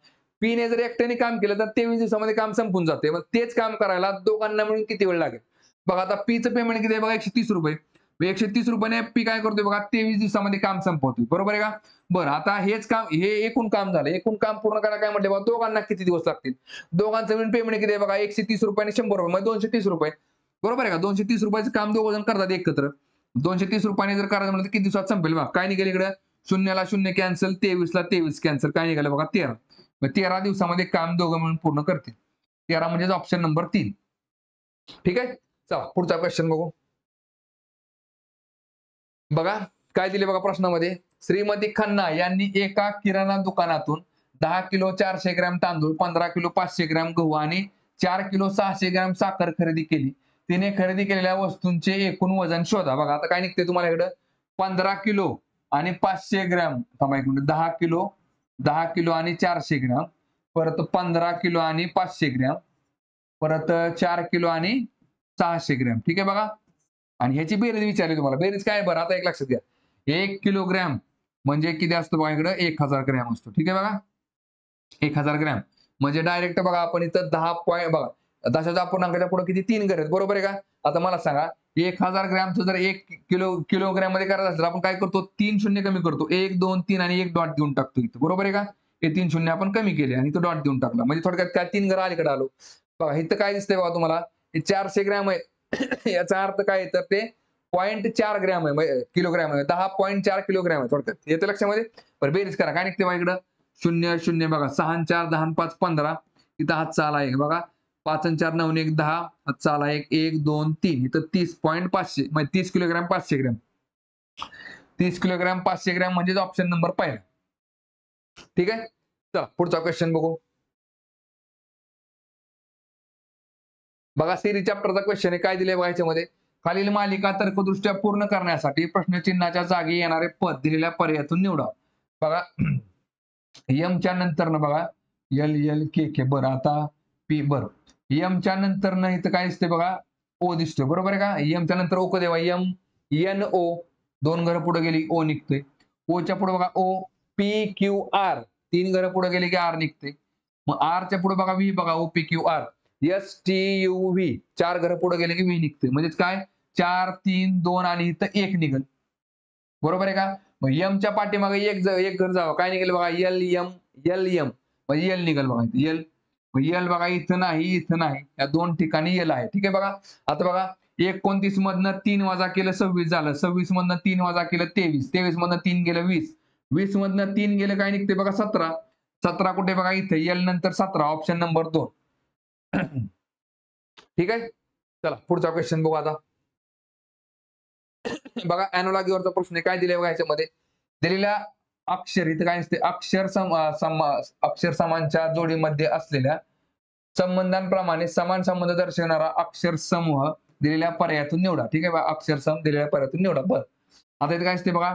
पी ने जर एकट्याने काम केलं तर 23 दिवसामध्ये काम संपून जाते. मग तेच काम करायला दोघांना मिळून किती वेळ लागेल? बघा आता पीचं पेमेंट किती आहे बघा? 130 रुपये. 130 रुपयाने पी काय करतोय बघा? 23 दिवसामध्ये काम संपवतोय. बरोबर आहे का? बरं आता हेच काम हे एकूण काम झालं. एकूण काम पूर्ण करायला काय म्हटले बघा? दोघांना किती दिवस लागतील? दोघांचं मिळून पेमेंट किती आहे बघा? 130 रुपये आणि 100 रुपये म्हणजे 230 रुपये. बरोबर आहे का? 230 रुपयाचं काम दोघ जण करतात एकत्र. 230 रुपयाने जर करायचं म्हटलं तर किती दिवसात संपेल बघा? काय निघेल इकडे? 0ला 0 कॅन्सल, 23ला 23 कॅन्सल. काय निघालं बघा? 13. मग 13 दिवसामध्ये काम दोघं मिळून पूर्ण करतील. 13 म्हणजे ऑप्शन नंबर 3. ठीक आहे. चला पुढचा क्वेश्चन बघू. बघा काय दिले बघा प्रश्नामध्ये? श्रीमती खन्ना यांनी एका किराणा दुकानातून 10 किलो 400 ग्रॅम तांदूळ, 15 किलो 500 ग्रॅम गहू आणि 4 किलो 600 ग्रॅम साखर खरेदी केली. तिने खरेदी केलेल्या वस्तूंचे एकूण वजन शोधा. बघा आता काय निघते तुम्हाला इकडं? 15 किलो आणि 500 ग्रॅम, थांबा 1 मिनिट, 10 किलो आणि 400 ग्रॅम, परत 15 किलो आणि 500 ग्रॅम, परत 4 किलो आणि 600 ग्रॅम. ठीक आहे बघा. आणि ह्याची बेरीज विचारली तुम्हाला. बेरीज काय आहे बरं, आता एक लक्षात घ्या. 1 किलोग्रॅम म्हणजे किती असतं बघा, इकडं 1000 ग्रॅम असतो. ठीक आहे बघा. 1000 ग्रॅम म्हणजे डायरेक्ट बघा आपण इथं 10 पॉईंट बघा, दशाच्या अपूर्णांकाच्या पुढे किती 3 घर आहेत, बरोबर आहे का? आता मला सांगा, 1000 ग्रॅमचं जर 1 किलोग्रॅम मध्ये करायचं असेल, आपण काय करतो, 3 शून्य कमी करतो, 1 2 3 आणि 1 डॉट देऊन टाकतो इथं, बरोबर आहे का? हे 3 शून्य आपण कमी केले आणि तो डॉट देऊन टाकला, म्हणजे थोडक्यात काय 3 घर अलीकडे आलो. बघा इथं काय दिसतंय बघा तुम्हाला, हे 400 ग्रॅम आहे. याचा अर्थ काय आहे, तर ते 0.4 ग्रॅम आहे, किलोग्रॅम आहे, 10.4 किलोग्रॅम आहे थोडक्यात. येतं लक्षामध्ये. बरं बेरीज करा, काय निघते बघा इकडं, 0 0 बघा, 6 आणि 4 10 आणि 5 15, इथं हातचा आला 1 बघा, 5 आणि 4 9 आणि 1 10, हातचा आला 1 1 2 3, इथं 30.500 म्हणजे 30 किलोग्रॅम 500 ग्रॅम. 30 किलोग्रॅम 500 ग्रॅम म्हणजे ऑप्शन नंबर पहिला. ठीक आहे. चला पुढचा क्वेश्चन बघू. बघा सिरीज चॅप्टरचा क्वेश्चन आहे, काय दिले बघा याच्यामध्ये, खालील मालिका तर्कदृष्ट्या पूर्ण करण्यासाठी प्रश्नचिन्हाच्या जागी येणारे पद दिलेल्या पर्यायातून निवडा. बघा यमच्या नंतर ना बघा एल एल के के, बरं आता पी, बरं यमच्या नंतर ना इथं काय दिसतंय बघा, ओ दिसतोय, बरोबर आहे का? यमच्या नंतर ओ कधी एम एन ओ, 2 घरं पुढे गेली ओ निघतोय. ओच्या पुढे बघा ओ पी क्यू आर, 3 घरं पुढे गेली की आर निघते. मग आरच्या पुढे बघा व्ही, बघा O P Q R, S T U V, 4 घरं पुढे गेले की व्ही निघते. म्हणजेच काय 4 3 2 आणि इथं 1 निघल, बरोबर आहे का? मग यमच्या पाठीमागे एक घर जावं, काय निघेल बघा, एल एम म्हणजे एल निघेल बघा इथं एल. मग एल बघा इथं नाही, इथं नाही, या 2 ठिकाणी एल आहे. ठीक आहे बघा. आता बघा 29 मधनं 3 वजा केलं 26 झालं, 26 मधनं 3 वजा केलं 23, 23 मधनं 3 गेलं 20, 20 मधनं 3 गेलं काय निघते बघा 17, 17 कुठे बघा इथे एल नंतर 17, ऑप्शन नंबर 2. ठीक आहे. चला पुढचा क्वेश्चन बघू आता. बघा अॅनोलॉजीवरचा प्रश्न काय दिले बघा याच्यामध्ये, दिलेल्या अक्षर इथं काय असते, अक्षर समांच्या जोडीमध्ये असलेल्या संबंधांप्रमाणे समान संबंध दर्शवणारा अक्षर समूह दिलेल्या पर्यायातून निवडा. ठीक आहे बघा, अक्षर सम दिलेल्या पर्यायातून निवडा. बरं आता इथे काय असते बघा,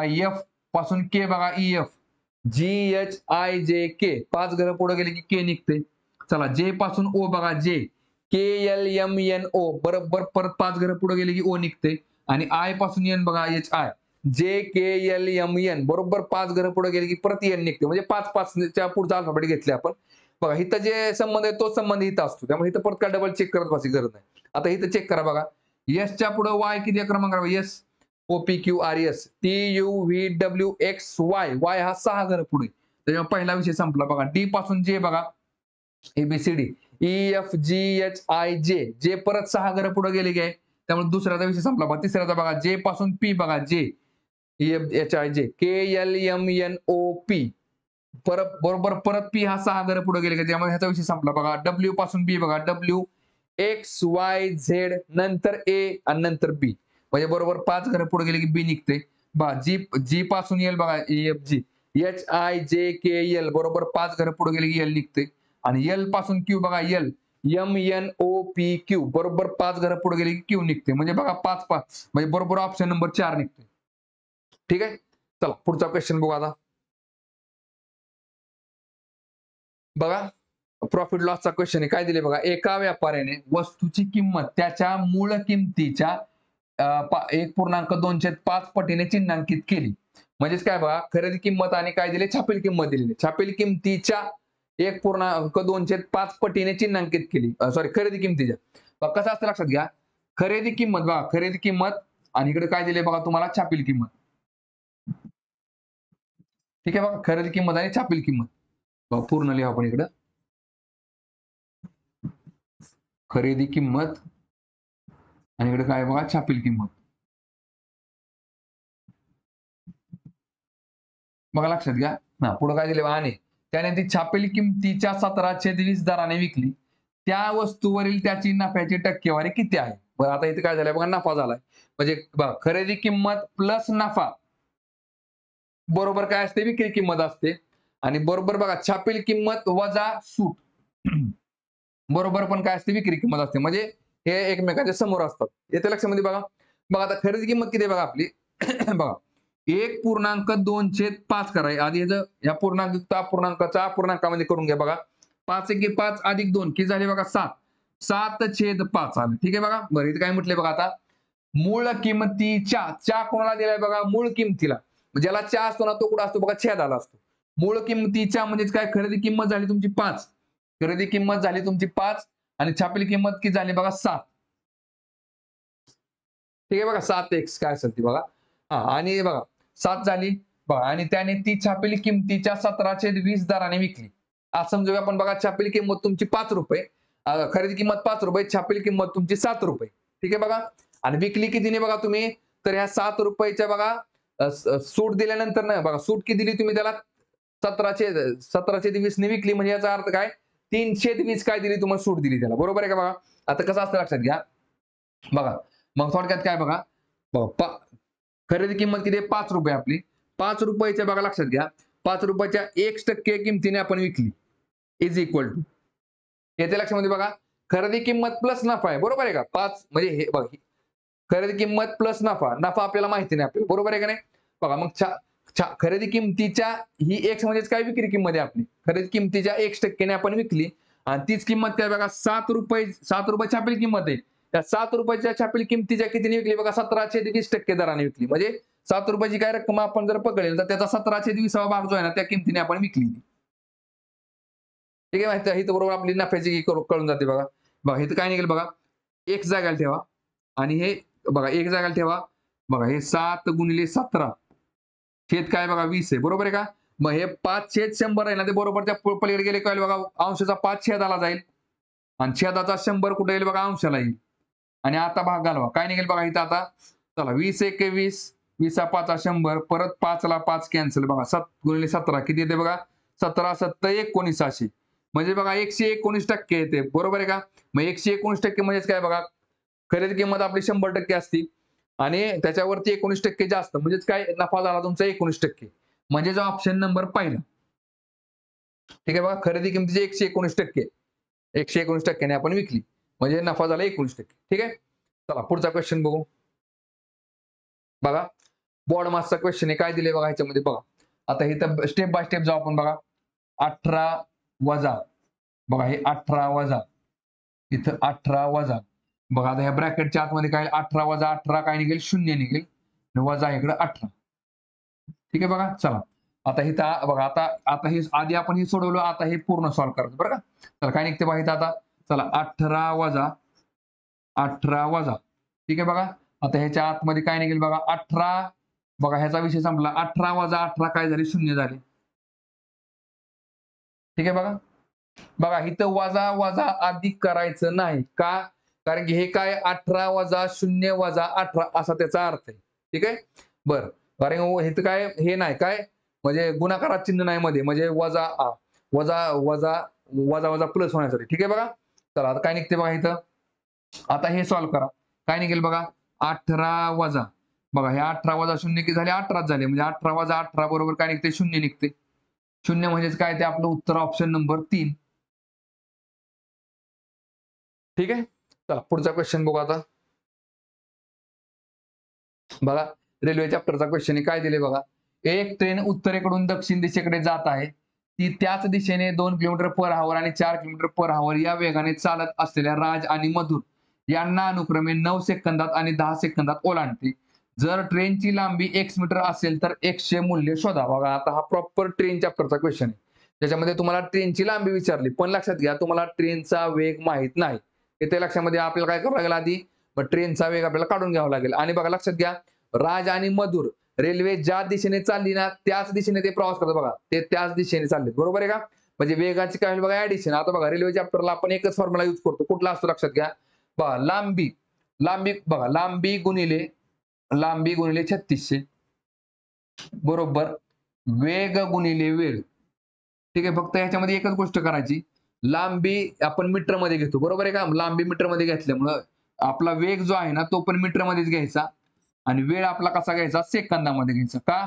एफ पासून के बघा, E F G H I J K, 5 घरं पुढे गेले की के निघते. चला जे पासून ओ बघा, जे के एल एम एन ओ, बरोबर परत 5 घरं पुढे गेले की ओ निघते. आणि आय पासून एन बघा, H I J K L M N, बरोबर 5 घरं पुढे गेले की परत एन निघते. म्हणजे 5 5 च्या पुढचा अल्फाबेट घेतले आपण. बघा इथं जे संबंध आहे तोच संबंध इथं असतो, त्यामुळे इथं परत काय डबल चेक करत बसायची गरज नाही. आता इथं चेक करा बघा, एसच्या पुढे वाय किती क्रमांक, S O P Q R S T U V W X Y, Y हा 6 घरं पुढे, त्याच्यामुळे पहिला विषय संपला. बघा डी पासून जे बघा, A B C D E F G H I J, J परत 6 घरं पुढे गेले गे, त्यामुळे दुसऱ्याचा विषय संपला. बघा तिसऱ्याचा बघा, जे पासून पी बघा, जे H I J K L M N O P, परत बरोबर परत पी हा 6 घरं पुढे गेले, त्यामुळे ह्याचा विषय संपला. बघा डब्ल्यू पासून बी बघा, डब्ल्यू एक्स वाय झेड नंतर ए आणि नंतर बी, म्हणजे बरोबर 5 घरं पुढे गेले की बी निघते. बघा जी जी पासून एल बघा, F G H I J K L, बरोबर 5 घरं पुढे गेले की एल निघते. आणि एल पासून क्यू बघा, L M N O P Q, बरोबर 5 घरं पुढे गेले की क्यू निघते. म्हणजे बघा 5 5 म्हणजे बरोबर ऑप्शन नंबर 4 निघते. ठीक आहे. चला पुढचा क्वेश्चन बघू आता. बघा प्रॉफिट लॉसचा क्वेश्चन आहे, काय दिले बघा, एका व्यापाऱ्याने वस्तूची किंमत त्याच्या मूळ किमतीच्या 1.25 पटीने चिन्हांकित केली. म्हणजेच काय बघा, खरेदी किंमत आणि काय दिले, छापील किंमत दिलेली, छापील किमतीच्या 1.25 पटीने चिन्हांकित केली, सॉरी खरेदी किमतीच्या. कसं असतं लक्षात घ्या, खरेदी किंमत बघा, खरेदी किंमत आणि इकडे काय दिले बघा तुम्हाला, छापील किंमत. ठीक आहे बघा, खरेदी किंमत आणि छापील किंमत पूर्ण लिहा आपण इकडं, खरेदी किंमत आणि इकडे काय बघा, छापील किंमत. बघा लक्षात घ्या ना, पुढे काय दिले, आणि त्याने ती छापील किमतीच्या 1720 दराने विकली, त्या वस्तूवरील त्याची नफ्याची टक्केवारी किती आहे. बरं आता इथे काय झालंय बघा, नफा झालाय. म्हणजे बघा खरेदी किंमत प्लस नफा बरोबर काय असते, विक्री किंमत असते. आणि बरोबर बघा छापील किंमत वजा सूट बरोबर पण काय असते, विक्री किंमत असते. म्हणजे हे एकमेकांच्या समोर असतात. येते लक्षामध्ये बघा. बघा आता खरेदी किंमत किती आहे बघा आपली, बघा 1.2/5 करा. आधी या पूर्णांक अपूर्णांकाचा अपूर्णांकामध्ये करून घ्या बघा. 5 एके 5 अधिक 2 किती झाले बघा 7. 7/5 आलं. ठीक आहे बघा. बरं इथे काय म्हटलंय बघा आता. मूळ किमतीच्या कोणाला दिलाय बघा मूळ किमतीला. ज्याला च्या असतो ना तो कुठं असतो बघा छेदाला असतो. मूळ किमतीच्या म्हणजेच काय खरेदी किंमत झाली तुमची 5. खरेदी किंमत झाली तुमची 5 आणि छापील किंमत किती झाली बघा 7. ठीक आहे बघा 7x काय असेल ती बघा. हा आणि बघा 7 झाली बघा आणि त्याने ती छापील किमतीच्या 17/20 दराने विकली. आज समजूया आपण बघा छापील किंमत तुमची 5 रुपये. खरेदी किंमत 5 रुपये, छापील किंमत तुमची 7 रुपये. ठीक आहे बघा. आणि विकली कितीने बघा तुम्ही तर ह्या 7 रुपयाच्या बघा सूट दिल्यानंतर नाही बघा सूट किती दिली तुम्ही त्याला 17/20 ने विकली म्हणजे याचा अर्थ काय 320 काय दिली तुम्हाला सूट दिली त्याला. बरोबर आहे का बघा. आता कसं असतं लक्षात घ्या बघा. मग थोडक्यात काय बघा खरेदी किंमत किती 5 रुपये आपली. 5 रुपयाच्या बघा लक्षात घ्या 5 रुपयाच्या 1% किमतीने आपण विकली इज इक्वल टू येते लक्षामध्ये बघा खरेदी किंमत प्लस नफा आहे. बरोबर आहे का 5 म्हणजे हे बघा खरेदी किंमत प्लस नफा. नफा आपल्याला माहिती नाही आपल्याला. बरोबर आहे का नाही बघा. मग खरेदी किमतीच्या ही एक्स म्हणजेच काय विक्री किंमत आहे आपली. खरेदी किमतीच्या 1% ने आपण विकली आणि तीच किंमत काय बघा 7 रुपये छापील किंमत आहे. त्या 7 रुपयाच्या छापील किमतीच्या कितीने विकली बघा 17/20 दराने विकली. म्हणजे 7 रुपयाची काय रक्कम आपण जर पकडली तर त्याचा 17/20 भाग जो आहे ना त्या किमतीने आपण विकली. ठीक आहे माहिती इथं बरोबर आपली नफ्याची कळून जाते बघा. बघा इथं काय निघेल बघा एक जागाला ठेवा आणि हे बघा एक जागाला ठेवा बघा हे 7 गुणिले 17 छेद काय बघा 20 आहे. बरोबर आहे का. मग हे 5/100 आहे ना ते बरोबर त्या पलीकडे गेले काय बघा अंशाचा 5 छेदाला जाईल आणि छेदाचा 100 कुठे येईल बघा अंशाला येईल आणि आता भाग घालवा काय निघेल बघा इथं आता चला 20 एके 20 20 5 100 परत 5 ला 5 कॅन्सल बघा 7 गुणिले 17 किती येते बघा 17 7 19 अशी म्हणजे बघा 119% येते. बरोबर आहे का. मग 119% म्हणजेच काय बघा खरेदी किंमत आपली 100% असती आणि त्याच्यावरती 19% जास्त म्हणजेच काय नफा झाला तुमचा 19% म्हणजे जो ऑप्शन नंबर पहिला. ठीक आहे बघा खरेदी किमतीचे 119% 119% ने आपण विकली म्हणजे नफा झाला 19%. ठीक आहे. चला पुढचा क्वेश्चन बघू. बघा बॉड मासचा क्वेश्चन आहे काय दिले बघा ह्याच्यामध्ये बघा. आता इथं स्टेप बाय स्टेप जाऊ आपण बघा. 18 वजा बघा हे 18 वजा इथं 18 वजा बघा आता ह्या ब्रॅकेटच्या आतमध्ये काय 18 वजा 18 काय निघेल 0 निघेल वजा इकडे 18. ठीक आहे बघा. चला आता इथं बघा आता आता हे आधी आपण हे सोडवलं आता हे पूर्ण सॉल्व्ह करायचं बरं का. चला काय निघते बघा इथं आता चला 18 वजा ठीक आहे बघा. आता ह्याच्या आतमध्ये काय निघेल बघा 18 बघा ह्याचा विषय संपला 18 वजा 18 काय झाले 0 झाले. ठीक आहे बघा. बघा इथं वजा वजा अधिक करायचं नाही का कारण की हे काय 18 वजा 0 वजा 18 असा त्याचा अर्थ आहे. ठीक आहे बरं कारण इथं काय हे नाही काय म्हणजे गुणाकारात चिन्ह नाही मध्ये म्हणजे वजा वजा वजा वजा वजा प्लस होण्यासाठी. ठीक आहे बघा. चला आता काय निघते बघा इथं आता हे सॉल्व्ह करा काय निघेल बघा 18 वजा बघा हे 18 वजा 0 किती झाले 18 झाले म्हणजे 18 वजा 18 बरोबर काय निघते 0 निघते. 0 म्हणजेच काय ते आपलं उत्तर ऑप्शन नंबर 3. ठीक आहे. चला पुढचा क्वेश्चन बघू आता. बघा रेल्वे चॅप्टरचा क्वेश्चन आहे काय दिले बघा एक ट्रेन उत्तरेकडून दक्षिण दिशेकडे जात आहे. ती त्याच दिशेने 2 किलोमीटर पर आवर आणि 4 किलोमीटर पर आवर या वेगाने चालत असलेल्या राज आणि मधुर यांना अनुक्रमे 9 सेकंदात आणि 10 सेकंदात ओलांडते. जर ट्रेनची लांबी x मीटर असेल तर x चे मूल्य शोधा. बघा आता हा प्रॉपर ट्रेन चॅप्टरचा क्वेश्चन आहे. त्याच्यामध्ये तुम्हाला ट्रेनची लांबी विचारली पण लक्षात घ्या तुम्हाला ट्रेनचा वेग माहित नाही. इथे लक्षामध्ये आपल्याला काय करावं लागेल आधी ट्रेनचा वेग आपल्याला काढून घ्यावा लागेल आणि बघा लक्षात घ्या राज आणि मधुर रेल्वे ज्या दिशेने चालली ना त्याच दिशेने ते प्रवास करतात बघा ते त्याच दिशेने चालले. बरोबर आहे का. म्हणजे वेगाची काय होईल बघा ऍडिशन. आता बघा रेल्वे चॅप्टरला आपण एकच फॉर्म्युला यूज करतो कुठला असतो लक्षात घ्या बघा लांबी बघा लांबी गुणिले 3600 बरोबर वेग गुणिले वेळ. ठीक आहे फक्त ह्याच्यामध्ये एकच गोष्ट करायची लांबी आपण मीटर मध्ये घेतो. बरोबर आहे का. लांबी मीटर मध्ये घेतल्यामुळं आपला वेग जो आहे ना तो पण मीटर मध्येच घ्यायचा आणि वेळ आपला कसा घ्यायचा सेकंदामध्ये घ्यायचा का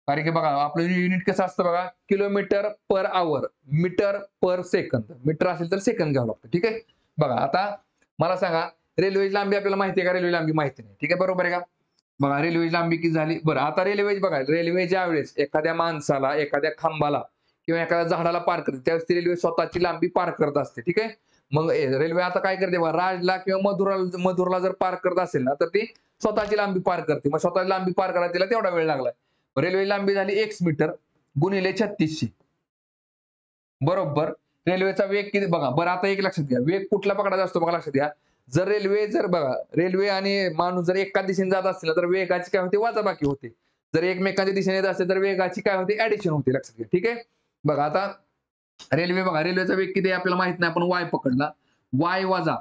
कारण की बघा आपलं युनिट कसं असतं बघा kilometre per hour metre per second. Metre असेल तर सेकंद घ्यावं लागतं. ठीक आहे बघा आता मला सांगा रेल्वेची लांबी आपल्याला माहिती आहे का रेल्वे लांबी माहिती नाही. ठीक आहे बरोबर आहे का. बघा रेल्वेची लांबी किती झाली. बरं आता रेल्वे बघा, रेल्वे ज्या वेळेस एखाद्या माणसाला, एखाद्या खांबाला किंवा एखाद्या झाडाला पार करते, त्यावेळेस ती रेल्वे स्वतःची लांबी पार करत असते. ठीक आहे. मग रेल्वे आता काय करते बघा, राजला किंवा मधुरला जर पार करत असेल ना, तर ती स्वतःची लांबी पार करते. मग स्वतःची लांबी पार करायला तिला तेवढा वेळ लागलाय. रेल्वेची लांबी झाली x मीटर गुणिले 3600 बरोबर. रेल्वेचा वेग किती बघा. बरं आता एक लक्षात घ्या, वेग कुठला पकडायचा असतो बघा, लक्षात घ्या. जर बघा रेल्वे आणि माणूस जर एका दिशेने जात असतील तर वेगाची काय होते, वजाबाकी होते. जर एकमेकांच्या दिशेने येत असेल तर वेगाची काय होते, ऍडिशन होते. लक्षात घ्या. ठीक आहे. बघा आता रेल्वे बघा, रेल्वेचा वेग किती आहे आपल्याला माहित नाही, आपण वाय पकडला. वाय वजा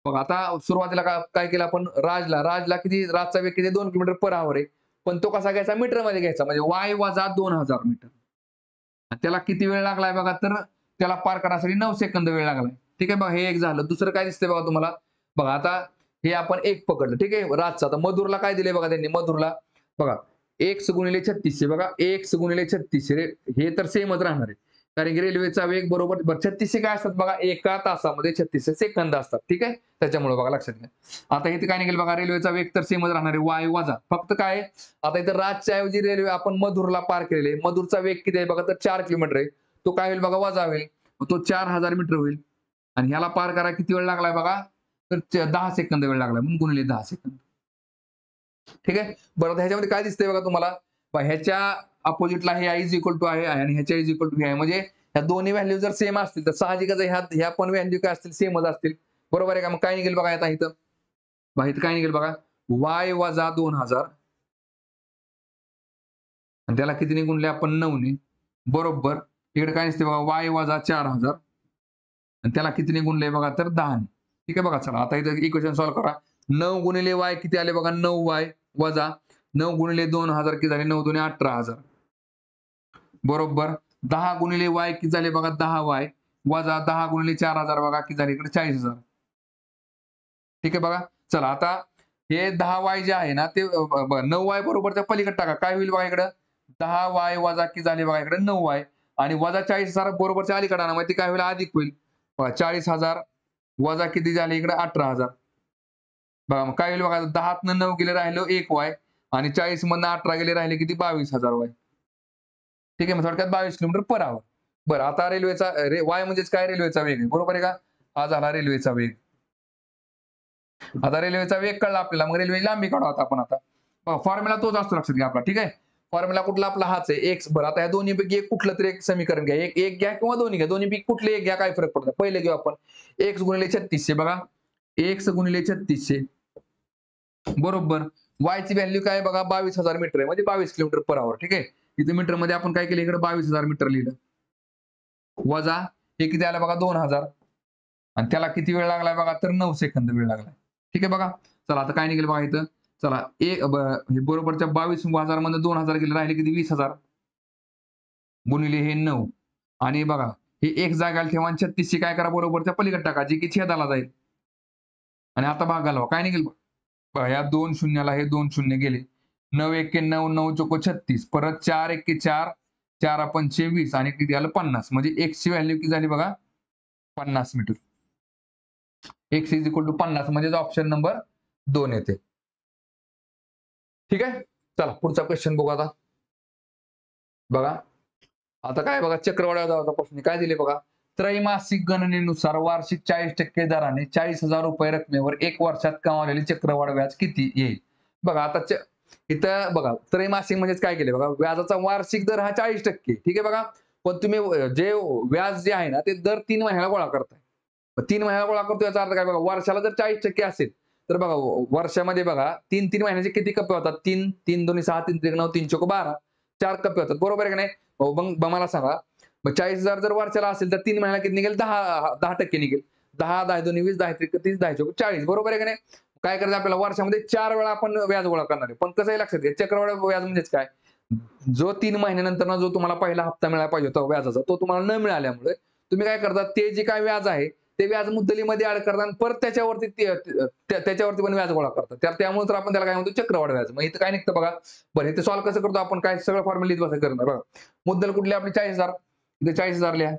बघा, आता सुरुवातीला काय केलं आपण, राजला किती, राजचा वेग किती, 2 किलोमीटर पर आवर आहे. पण तो कसा घ्यायचा, मीटर मध्ये घ्यायचा. म्हणजे वाय वजा 2000 मीटर. त्याला किती वेळ लागलाय बघा, तर त्याला पार करण्यासाठी 9 सेकंद वेळ लागलाय. ठीक आहे. बघा हे एक झालं. दुसरं काय दिसतंय बघा तुम्हाला. बघा आता हे आपण एक पकडलं. ठीक आहे. रातचा. आता मधुरला काय दिलंय बघा त्यांनी, मधुरला बघा x गुणिले 3600 बघा, x गुणिले 3600 हे तर सेमच राहणार आहे. कारण की रेल्वेचा वेग बरोबर 3600 काय असतात बघा, एका तासामध्ये 3600 सेकंद असतात. ठीक आहे. त्याच्यामुळे बघा लक्षात घ्या. आता इथे काय निघेल बघा, रेल्वेचा वेग तर सेमच राहणार आहे, वाय वजा. फक्त काय आता इथे राजच्या ऐवजी रेल्वे आपण मधुरला पार केलेले. मधुरचा वेग किती आहे बघा, तर 4 किलोमीटर आहे. तो काय होईल बघा, वजा होईल. तो 4000 मीटर होईल. आणि ह्याला पार करायला किती वेळ लागलाय बघा, तर 10 सेकंद वेळ लागलाय, म्हणून गुणिले 10 सेकंद. ठीक आहे. बरं ह्याच्यामध्ये काय दिसतंय बघा तुम्हाला, ह्याच्या अपोजिटला हे इज इक्वल टू आहे आणि ह्याच्या इज इक्वल टू आहे. म्हणजे ह्या दोन्ही व्हॅल्यू जर सेम असतील तर साहजिकच ह्या पण व्हॅल्यू काय असतील, सेमच असतील. बरोबर आहे का. मग काय निघेल बघा आता इथं, इथं काय निघेल बघा, वाय वजा 2000 आणि त्याला कितीने गुणले आपण, 9 ने. बरोबर. इकडे काय दिसते बघा, वाय वजा 4000 आणि त्याला कितीने गुणले बघा, तर 10 ने. ठीक आहे. बघा चला आता इथं इक्वेशन सॉल्व्ह करा. 9 गुणिले वाय किती आले बघा, 9y वजा 9 गुणिले 2000 किती झाले, 9 दुणे 18000 बरोबर. 10 गुणिले वाय किती झाले बघा, 10y वजा 10 गुणिले 4000 बघा किती झाले, इकडे 40000. ठीक आहे. बघा चला आता हे 10y जे आहे ना, ते 9y बरोबरच्या पलीकडे टाका. काय होईल बघा, इकडं 10y वजा किती झाले बघा, इकडे 9y आणि वजा 40000 बरोबरच्या अलीकडे आणा, मग ते काय होईल, अधिक होईल. 40000 वजा किती झाले, इकडे 18000 बघा. मग काय होईल बघा, 10तनं 9 गेले, राहिलो 1y आणि 40 मधनं 18 गेले, राहिले किती, 22000y. ठीक आहे. मग थोडक्यात 22 किलोमीटर पर आवर. बरं आता रेल्वेचा वाय म्हणजेच काय, रेल्वेचा वेग आहे. बरोबर आहे का. हा झाला रेल्वेचा वेग. आता रेल्वेचा वेग कळला आपल्याला, मग रेल्वेची लांबी काढू आता आपण. आता फॉर्म्युला तोच असतो, लक्षात घ्या आपला. ठीक आहे. फॉर्म्युला कुठला आपला, हाच आहे एक्स. बरं आता या दोन्हीपैकी एक कुठलं तरी एक समीकरण घ्या, एक घ्या किंवा दोन्ही घ्या. दोन्हीपैकी कुठले एक घ्या, काय फरक पडतो. पहिले घेऊ आपण x गुणिले 3600 बघा, x गुणिले 3600 बरोबर. y ची व्हॅल्यू काय बघा, 22000 मीटर आहे, म्हणजे 22 किलोमीटर पर आवर. ठीक आहे. इथे मीटर मध्ये आपण काय केलं, इकडे 22000 मीटर लिहिलं. वजा हे किती आलं बघा, 2000 आणि त्याला किती वेळ लागलाय बघा, तर 9 सेकंद वेळ लागलाय. ठीक आहे. बघा चला आता काय निघेल बघा इथं, चला हे बरोबरच्या 22,000 मध्ये 2000 गेले, राहिले किती, 20000 गुणिले हे 9 आणि बघा हे एक जागाला ठेवा आणि 3600 काय करा, बरोबरच्या पलीकडे टाका, जे की छेदाला जाईल. आणि आता भाग घालवा, काय निघेल बघा, या 2 शून्याला हे 2 शून्य गेले. 9 एके 9, 9 चोको 36, परत 4 एके 4, 4 पंचे 20 आणि किती आलं, 50. म्हणजे x ची व्हॅल्यू किती झाली बघा, 50 metre. x is equal to 50 म्हणजे ऑप्शन नंबर 2 येते. ठीक आहे. चला पुढचा क्वेश्चन बघू आता. बघा आता काय बघा, चक्रवाढ प्रश्न काय दिले बघा, त्रैमासिक गणनेनुसार वार्षिक 40% दराने 40,000 रुपये रकमेवर 1 वर्षात कमावलेले चक्रवाढ व्याज किती येईल. बघा आता इथं बघा, त्रैमासिक म्हणजेच काय केले बघा, व्याजाचा वार्षिक दर हा 40%. ठीक आहे. बघा पण तुम्ही जे व्याज जे आहे ना, ते दर 3 महिन्याला गोळा करताय. 3 महिन्याला गोळा करतो याचा अर्थ काय बघा, वर्षाला जर 40% असेल तर बघा वर्षामध्ये बघा 3 महिन्याचे किती कप्पे होतात, 3 3 2 6 3 3 9 3 चौक 12 4 कप्पे होतात. बरोबर आहे का नाही. मग मला सांगा, मग 40,000 जर वर्षाला असेल तर 3 महिन्याला किती निघेल, 10% निघेल. 10 10 2 20 10 30 10 चौक 40. बरोबर आहे का नाही. काय करायचं आपल्याला, वर्षामध्ये 4 वेळा आपण व्याज गोळा करणार आहे. पण कसं आहे लक्षात घ्या, चक्रवाढ व्याज म्हणजेच काय, जो 3 महिन्यानंतर जो तुम्हाला पहिला हप्ता मिळाला पाहिजे होता व्याजाचा, तो तुम्हाला न मिळाल्यामुळे तुम्ही काय करता, ते जे काय व्याज आहे ते व्याज मुद्दलीमध्ये ऍड करता आणि परत त्याच्यावरती पण व्याज गोळा करतात. त्यामुळे तर आपण त्याला काय म्हणतो, चक्रवाढ व्याज. मग इथं काय निघतं बघा. बरं इथे सॉल्व्ह कसं करतो आपण, काय सगळं फॉर्म्युला लिहित बसायचं करणार बघा. मुद्दल कुठली आपली, 40,000, इथे 40,000 लिहा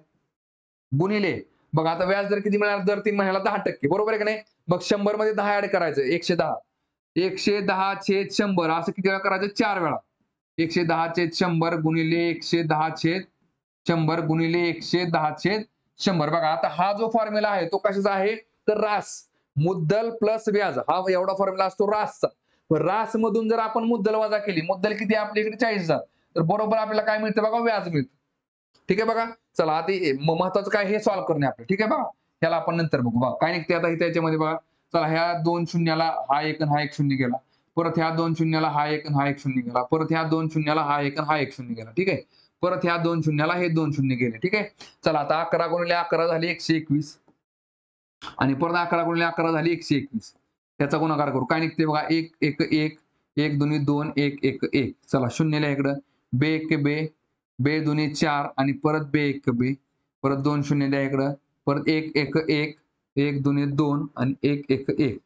गुणिले बघा, आता व्याज दर किती मिळणार, दर 3 महिन्याला 10%. बरोबर आहे का नाही. मग 100 मध्ये 10 ऍड करायचं, 110 110/100 असं किती वेळा करायचं? 4 वेळा. 110/100 गुणिले 110/100 गुणिले 110/100. बघा आता हा जो फॉर्म्युला आहे तो कशाचा आहे? तर रास. मुद्दल प्लस व्याज हा एवढा फॉर्म्युला असतो रासचा. रास मधून जर आपण मुद्दल वजा केली, मुद्दल किती आपल्या इकडे 40,000, तर बरोबर आपल्याला काय मिळतं बघा? व्याज मिळतं. ठीक आहे बघा. चला आता महत्वाचं काय हे सॉल्व्ह करणे आपलं. ठीक आहे बघा. ह्याला आपण नंतर बघू. बघा काय निघते आता त्याच्यामध्ये बघा. चला ह्या 2 शून्याला हा 1 आणि हा 1 शून्य गेला. परत ह्या 2 शून्याला हा 1 आणि हा 1 शून्य गेला. परत ह्या 2 शून्याला हा 1 आणि हा 1 शून्य गेला. ठीक आहे. परत ह्या 2 शून्याला हे 2 शून्य गेले. ठीक आहे. चला आता 11 गुणिले 11 झाले 121 आणि परत 11 गुणिले 11 झाली 121. त्याचा गुणाकार करू. काय निघते बघा? 1 1 1 1 दुनी 2 1 1 1. चला शून्यला इकडं बे 1 बे, बे दुनी 4 आणि परत बे 1 बे. परत 2 शून्य द्या इकडं. परत 1 1 1 1 दुनी 2 आणि 1 1 1.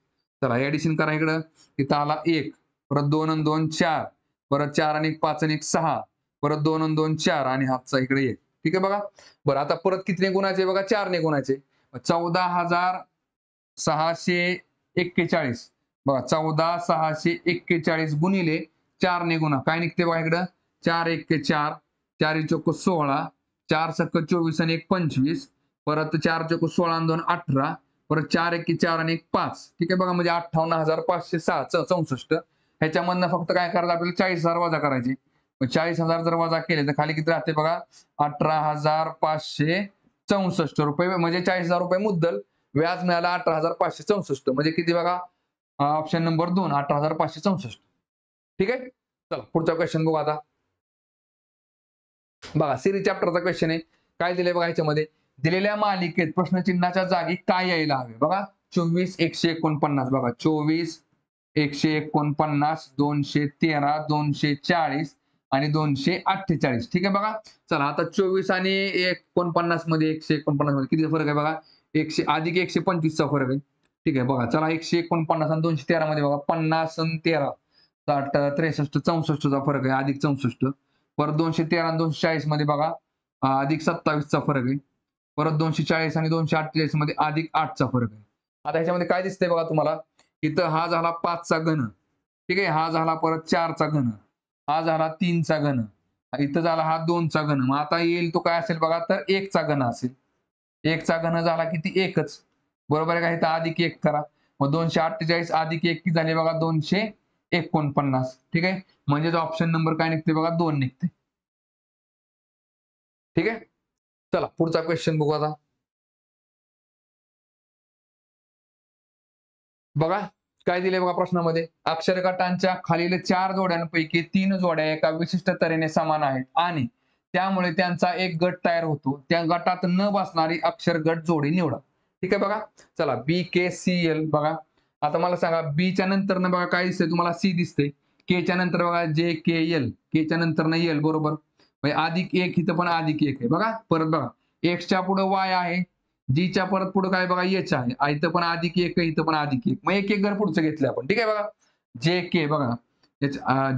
चला ऍडिशन करा इकडं. इथं आला 1. परत 2 आणि 2 4. परत 4 आणि 1 5 आणि 1 6. परत 2 आणि 2 4 आणि हातचा इकडे 1. ठीक आहे बघा. बरं आता परत कितीने गुणायचे बघा? 4 ने गुणायचे. 14,641. बघा 14,641 गुणिले 4 ने गुणा. काय निघते बघा इकडं? 4 1 4, 4 चोक 16, 4 सक 24 आणि 1 25. परत 4 चोक 16 आणि 2 18. परत 4 1 4 आणि 1 5. ठीक आहे बघा. म्हणजे 58,564. ह्याच्यामधनं फक्त काय करायचं आपल्याला? 40,000 वजा करायचे. 40,000 जर वजा केले तर खाली किती राहते बघा? 18,564 म्हणजे 40,000 रुपये मुद्दल. व्याज मिळालं 18,564 म्हणजे किती बघा? Option number 2 18,564. ठीक आहे. चला पुढचा क्वेश्चन बघू आता. बघा सिरीज चॅप्टरचा क्वेश्चन आहे. काय दिले बघा याच्यामध्ये? दिलेल्या मालिकेत प्रश्नचिन्हाच्या जागी काय यायला हवे? बघा 24 149. बघा 24 149 213 240 आणि 248. ठीक आहे बघा. चला आता 24 आणि 49 मध्ये 149 मध्ये किती फरक आहे बघा? 100 अधिक 125 चा फरक आहे. ठीक आहे बघा. चला 149 आणि 213 मध्ये बघा 50 आणि 13 60 63 64 चा फरक आहे. अधिक 64. परत 213 आणि 240 मध्ये बघा अधिक 27 चा फरक आहे. परत 240 आणि 248 मध्ये अधिक 8 चा फरक आहे. आता ह्याच्यामध्ये काय दिसतंय बघा तुम्हाला? इथं हा झाला 5 चा घन. ठीक आहे. हा झाला परत 4 चा घन. हा झाला 3 चा घन. इथं झाला हा 2 चा घन. मग आता येईल तो काय असेल बघा? तर 1 चा घन असेल. 1 चा घन झाला किती? 1च. बरोबर आहे का? इथं अधिक 1 करा. मग 248 अधिक 1 किती झाले बघा? 249. ठीक आहे. म्हणजेच ऑप्शन नंबर काय निघते बघा? 2 निघते. ठीक आहे. चला पुढचा क्वेश्चन बघू आता. बघा काय दिले बघा प्रश्नामध्ये? अक्षरगटांच्या खालील 4 जोड्यांपैकी 3 जोड्या एका विशिष्ट तऱ्हेने समान आहेत आणि त्यामुळे त्यांचा एक गट तयार होतो. त्या गटात न बसणारी अक्षरगट जोडी निवडा. ठीक आहे बघा. चला BKCL बघा. आता मला सांगा बीच्या नंतर बघा काय दिसतंय तुम्हाला? सी दिसतंय. केच्या नंतर बघा JKL. केच्या नंतर L बरोबर. म्हणजे अधिक 1 इथं पण अधिक 1 आहे बघा. परत बघा Xच्या पुढे Y आहे. जीच्या परत पुढे काय बघा? H आहे. इथं पण अधिक 1 इथं पण अधिक 1. मग एक घर पुढचं घेतलं आपण. ठीक आहे बघा. JK बघा.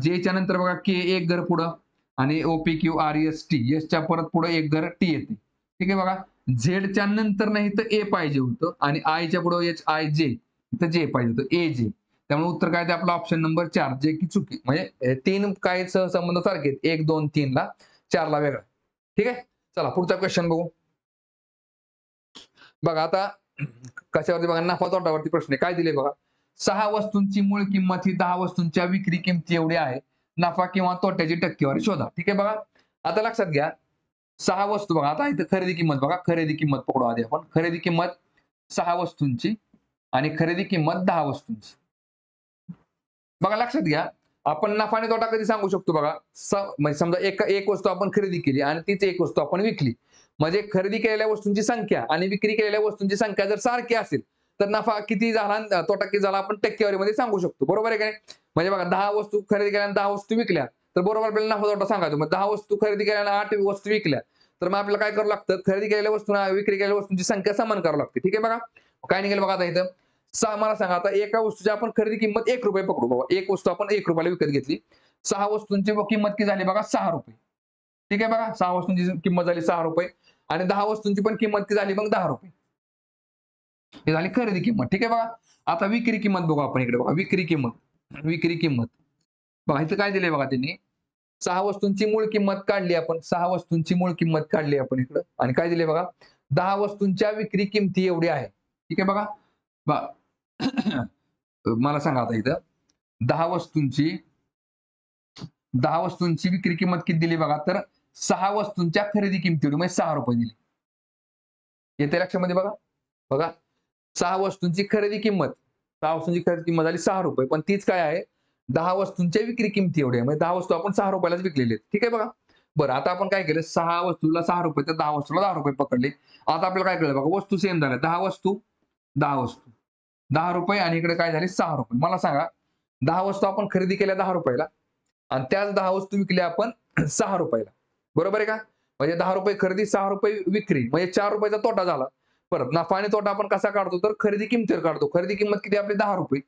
जेच्या नंतर बघा K एक घर पुढं आणि OPQRST. एसच्या परत पुढे एक घर T येते. ठीक आहे बघा. झेडच्या नंतर नाही तर A पाहिजे होतं आणि आयच्या पुढे HIJ इथं J पाहिजे होतं AJ. त्यामुळे उत्तर काय ते आपलं ऑप्शन नंबर 4 जे की चुकी. म्हणजे 3 काय सहसंबंध सारखे आहेत. 1 2 3 ला 4 ला वेगळा. ठीक आहे. चला पुढचा क्वेश्चन बघू. बघा आता कशावरती बघा? नफा तोटावरती प्रश्न आहे. काय दिले बघा? 6 वस्तूंची मूळ किंमत ही 10 वस्तूंच्या विक्री किमती एवढी आहे. नफा किंवा तोट्याची टक्केवारी शोधा. ठीक आहे बघा. आता लक्षात घ्या 6 वस्तू बघा. आता इथं खरेदी किंमत बघा. खरेदी किंमत पकडू आधी आपण. खरेदी किंमत 6 वस्तूंची आणि खरेदी किंमत 10 वस्तूंची. बघा लक्षात घ्या आपण नफा आणि तोटा कधी सांगू शकतो बघा? म्हणजे समजा एक वस्तू आपण खरेदी केली आणि तीच एक वस्तू आपण विकली. म्हणजे खरेदी केलेल्या वस्तूंची संख्या आणि विक्री केलेल्या वस्तूंची संख्या जर सारखी असेल तर नफा किती झाला आणि तोटा किती झाला आपण टक्केवारीमध्ये सांगू शकतो. बरोबर आहे का नाही? म्हणजे बघा 10 वस्तू खरेदी केल्या आणि 10 वस्तू विकल्या तर बरोबर आपल्याला नफा तोटा सांगायचो. मग 10 वस्तू खरेदी केल्या आणि 8 वस्तू विकल्या तर मग आपल्याला काय करावं लागतं? खरेदी केलेल्या वस्तू विक्री केलेल्या वस्तूंची संख्या समान करावी लागते. ठीक आहे बघा. काय निघेल बघा आता इथं? मला सांगा आता एका वस्तूची आपण खरेदी किंमत 1 रुपये पकडू बाबा. एक वस्तू आपण 1 रुपयाला विकत घेतली. 6 वस्तूंची किंमत किती झाली बघा? 6 रुपये. ठीक आहे बघा. 6 वस्तूंची किंमत झाली 6 रुपये आणि 10 वस्तूंची पण किंमत किती झाली मग 10 रुपये. ही झाली खरेदी किंमत. ठीक आहे बघा. आता विक्री किंमत बघू आपण इकडे बघा. विक्री किंमत. विक्री किंमत बघा इथं काय दिलंय बघा त्यांनी 6 वस्तूंची मूळ किंमत काढली आपण 6 वस्तूंची मूळ किंमत काढली आपण इकडं आणि काय दिले बघा 10 वस्तूंच्या विक्री किमती एवढी आहे ठीक आहे बघा मला सांगा आता इथं 10 वस्तूंची 10 वस्तूंची विक्री किंमत किती दिली बघा तर 6 वस्तूंच्या खरेदी किमती एवढी म्हणजे 6 रुपये दिली येते लक्षामध्ये बघा बघा 6 वस्तूंची खरेदी किंमत 6 वस्तूंची खरेदी किंमत झाली 6 रुपये पण तीच काय आहे 10 वस्तूंच्या विक्री किमती एवढी आहे म्हणजे 10 वस्तू आपण 6 रुपयालाच विकलेले आहेत ठीक आहे बघा बरं आता आपण काय केलं 6 वस्तूला 6 रुपये तर 10 वस्तूला 10 रुपये पकडले आता आपल्याला काय कळलं बघा वस्तू सेम झाल्या 10 वस्तू 10 रुपये आणि इकडे काय झाले 6 रुपये मला सांगा 10 वस्तू आपण खरेदी केल्या 10 रुपयाला आणि त्याच 10 वस्तू विकल्या आपण 6 रुपयाला बरोबर आहे का म्हणजे 10 रुपये खरेदी 6 रुपये विक्री म्हणजे 4 रुपयाचा तोटा झाला परत नफा आणि तोटा आपण कसा काढतो तर खरेदी किमतीवर काढतो खरेदी किंमत किती आपली 10 रुपये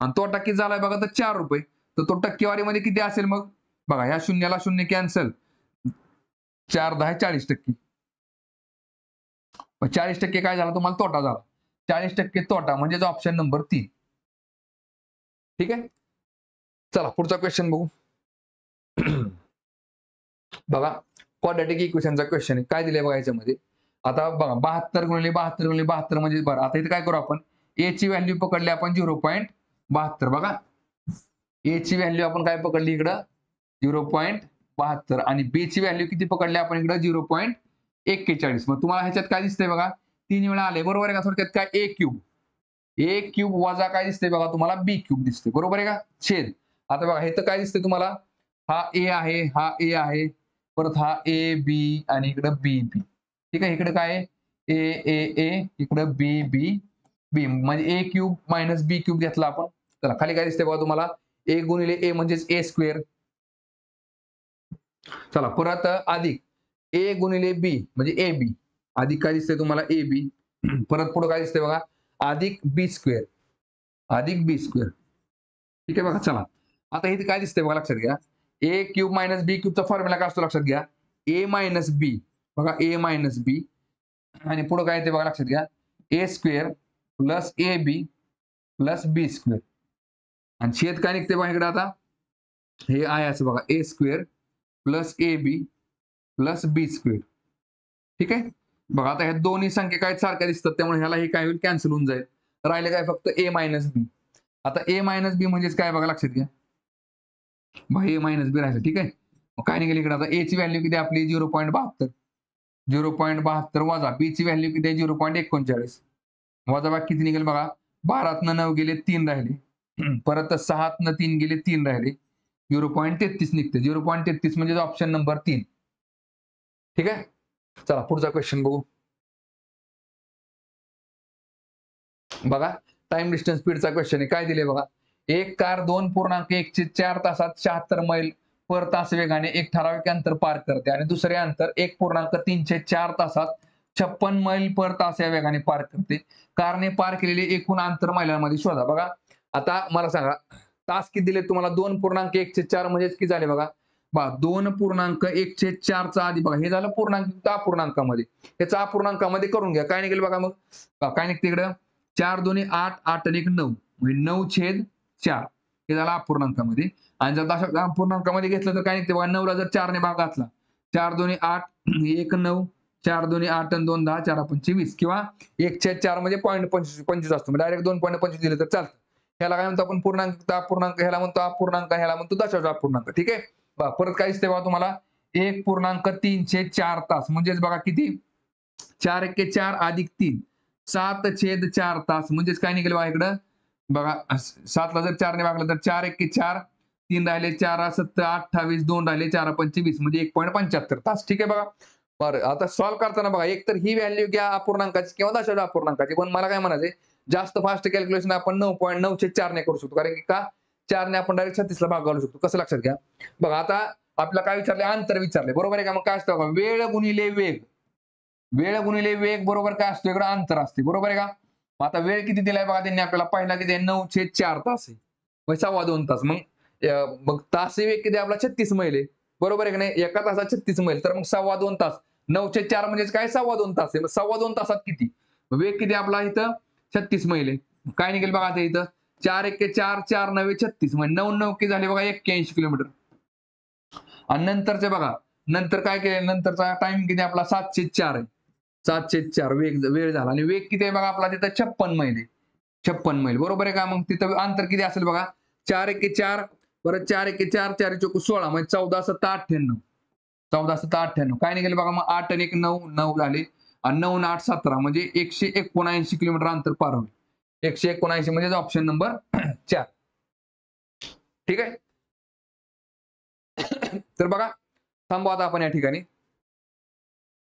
आणि तोटा किती झालाय बघा तर 4 रुपये तर तो टक्केवारीमध्ये किती असेल मग बघा ह्या शून्याला शून्य कॅन्सल 4 10 40% 40% काय झाला तुम्हाला तोटा झाला 40% तोटा म्हणजे ऑप्शन नंबर 3 ठीक आहे चला पुढचा क्वेश्चन बघू बघा क्वाड्रॅटिक इक्वेशनचा क्वेश्चन आहे काय दिलंय बघा याच्यामध्ये आता बघा 72 गुणिले 72 गुणिले 72 म्हणजे बरं आता इथे काय करू आपण ए ची व्हॅल्यू पकडली आपण 0.72 बघा ए ची व्हॅल्यू आपण काय पकडली इकडं 0.72 आणि बी ची व्हॅल्यू किती पकडली आपण इकडं 0.41 मग तुम्हाला ह्याच्यात काय दिसतंय बघा 3 वेळा आले बरोबर आहे का थोडक्यात काय ए क्यूब वजा काय दिसतंय बघा तुम्हाला बी क्यूब दिसते बरोबर आहे का छेद आता बघा हे तर काय दिसतंय तुम्हाला हा ए आहे परत हा ए बी आणि इकडं बी बी ठीक आहे इकडे काय ए इकडं बी बी बी म्हणजे ए क्यूब मायनस बी क्यूब घेतला आपण चला खाली काय दिसतंय बघा तुम्हाला ए गुणिले ए म्हणजेच ए स्क्वेअर चला परत अधिक ए गुणिले बी म्हणजे ए बी अधिक काय दिसतंय तुम्हाला ए बी परत पुढे काय दिसतंय बघा अधिक बी स्क्वेअर ठीक आहे बघा चला आता इथे काय दिसतंय बघा लक्षात घ्या ए क्यूब मायनस बी क्यूबचा फॉर्म्युला काय असतो लक्षात घ्या ए मायनस बी बघा ए मायनस बी आणि पुढे काय येते बघा लक्षात घ्या A square plus A B plus B square आणि छेद काय निघते बघा इकडे आता हे आहे असं बघा A square plus A B plus B square ठीक आहे बघा आता ह्या दोन्ही संख्या काय सारख्या दिसतात त्यामुळे ह्याला हे काय होईल कॅन्सल होऊन जाईल राहिले काय फक्त ए मायनस बी आता ए मायनस बी म्हणजेच काय बघा लक्षात घ्या बघा ए मायनस बी राहिलं ठीक आहे मग काय निघेल इकडे आता ए ची व्हॅल्यू किती आपली 0.72 वजा बी ची व्हॅल्यू किती आहे 0.39 वजा बाकी किती निघेल बघा 12तनं 9 गेले 3 राहिले परत 6तनं 3 गेले 3 राहिले 0.33 निघते 0.33 म्हणजे ऑप्शन नंबर 3 ठीक आहे चला पुढचा क्वेश्चन बघू बघा टाइम डिस्टन्स स्पीडचा क्वेश्चन आहे काय दिले बघा एक कार 2.1 चे 4 तासात 76 मैल पर तास वेगाने एक ठराविक अंतर पार करते आणि दुसरे अंतर 1.3 चे 4 तासात 56 मैल पर तास या वेगाने पार करते कारने पार केलेले एकूण अंतर मैलांमध्ये शोधा बघा आता मला सांगा तास किती दिले तुम्हाला 2.1 चे 4 म्हणजे किती झाले बघा 2.1 चे 4 चा आधी बघा हे झालं पूर्णांक अपूर्णांकामध्ये याचा अपूर्णांकामध्ये करून घ्या काय निघेल बघा मग काय निघते इकडं 4 2 8 8 आणि 1 9 म्हणजे 9/4 हे झालं अपूर्णांकामध्ये आणि जर अपूर्णांकामध्ये घेतलं तर काय निघते बघा 9 ला जर 4 ने भाग घातला 4 2 8 1 9 4 2 8 आणि 2 10 4 5 20 किंवा 1/4 म्हणजे 0.25 असतो डायरेक्ट 2.25 दिले तर चालतं ह्याला काय म्हणतो आपण पूर्णांक अपूर्णांक ह्याला म्हणतो अपूर्णांक ह्याला म्हणतो दशांश अपूर्णांक ठीक आहे परत काय दिसते बघा तुम्हाला 1.3 चे 4 तास म्हणजेच बघा किती 4 1 4 अधिक 3 7/4 तास म्हणजेच काय निघेल बघा इकडं बघा 7 ला जर 4 ने भागलं तर 4 1 4 3 राहिले 4 7 28 2 राहिले 4 5 20 म्हणजे 1.75 तास ठीक आहे बघा बरं आता सॉल्व्ह करताना बघा एक तर ही व्हॅल्यू घ्या अपूर्णांकाची किंवा दशांश अपूर्णांकाची पण मला काय म्हणायचंय जास्त फास्ट कॅल्क्युलेशन आपण 9.9 चे 4 ने करू शकतो कारण की का 4 ने आपण डायरेक्ट 36 ला भाग घालू शकतो कसं लक्षात घ्या बघा आता आपल्याला काय विचारले अंतर विचारले बरोबर आहे का मग काय असतं बघा वेळ गुणिले वेग बरोबर काय असतो इकडे अंतर असते बरोबर आहे का आता वेळ किती दिलाय बघा त्यांनी आपल्याला पहिला किती 9/4 तास आहे म्हणजे 2.25 तास मग तास वेग किती आपला 36 मैल आहे बरोबर आहे का नाही एका तासात 36 मैल तर मग 2.25 तास 9/4 म्हणजेच काय 2.25 तास आहे मग 2.25 तासात किती वेग किती आपला इथं 36 मैल आहे काय निघेल बघा आता इथं 4 एके 4, 4 नवे 36 म्हणजे 9 9 झाले बघा 81 किलोमीटर. आणि नंतरचे बघा, नंतर काय केलं, नंतरचा टाइम किती आपला 704 आहे. 704 वेळ झाला आणि वेग किती आहे बघा आपला तिथं 56 मैल आहे. 56 मैल बरोबर आहे का? मग तिथं अंतर किती असेल बघा, 4 एके 4, परत 4 एके 4, 4 चोक 16 म्हणजे 14 7 98. 14 7 98 काय निघाले बघा, मग 8 आणि 1 9 9 झाले आणि 9 आणि 8 17 म्हणजे 179 किलोमीटर अंतर पार होईल. 179 म्हणजे ऑप्शन नंबर 4. ठीक आहे. तर बघा थांबू आता आपण या ठिकाणी.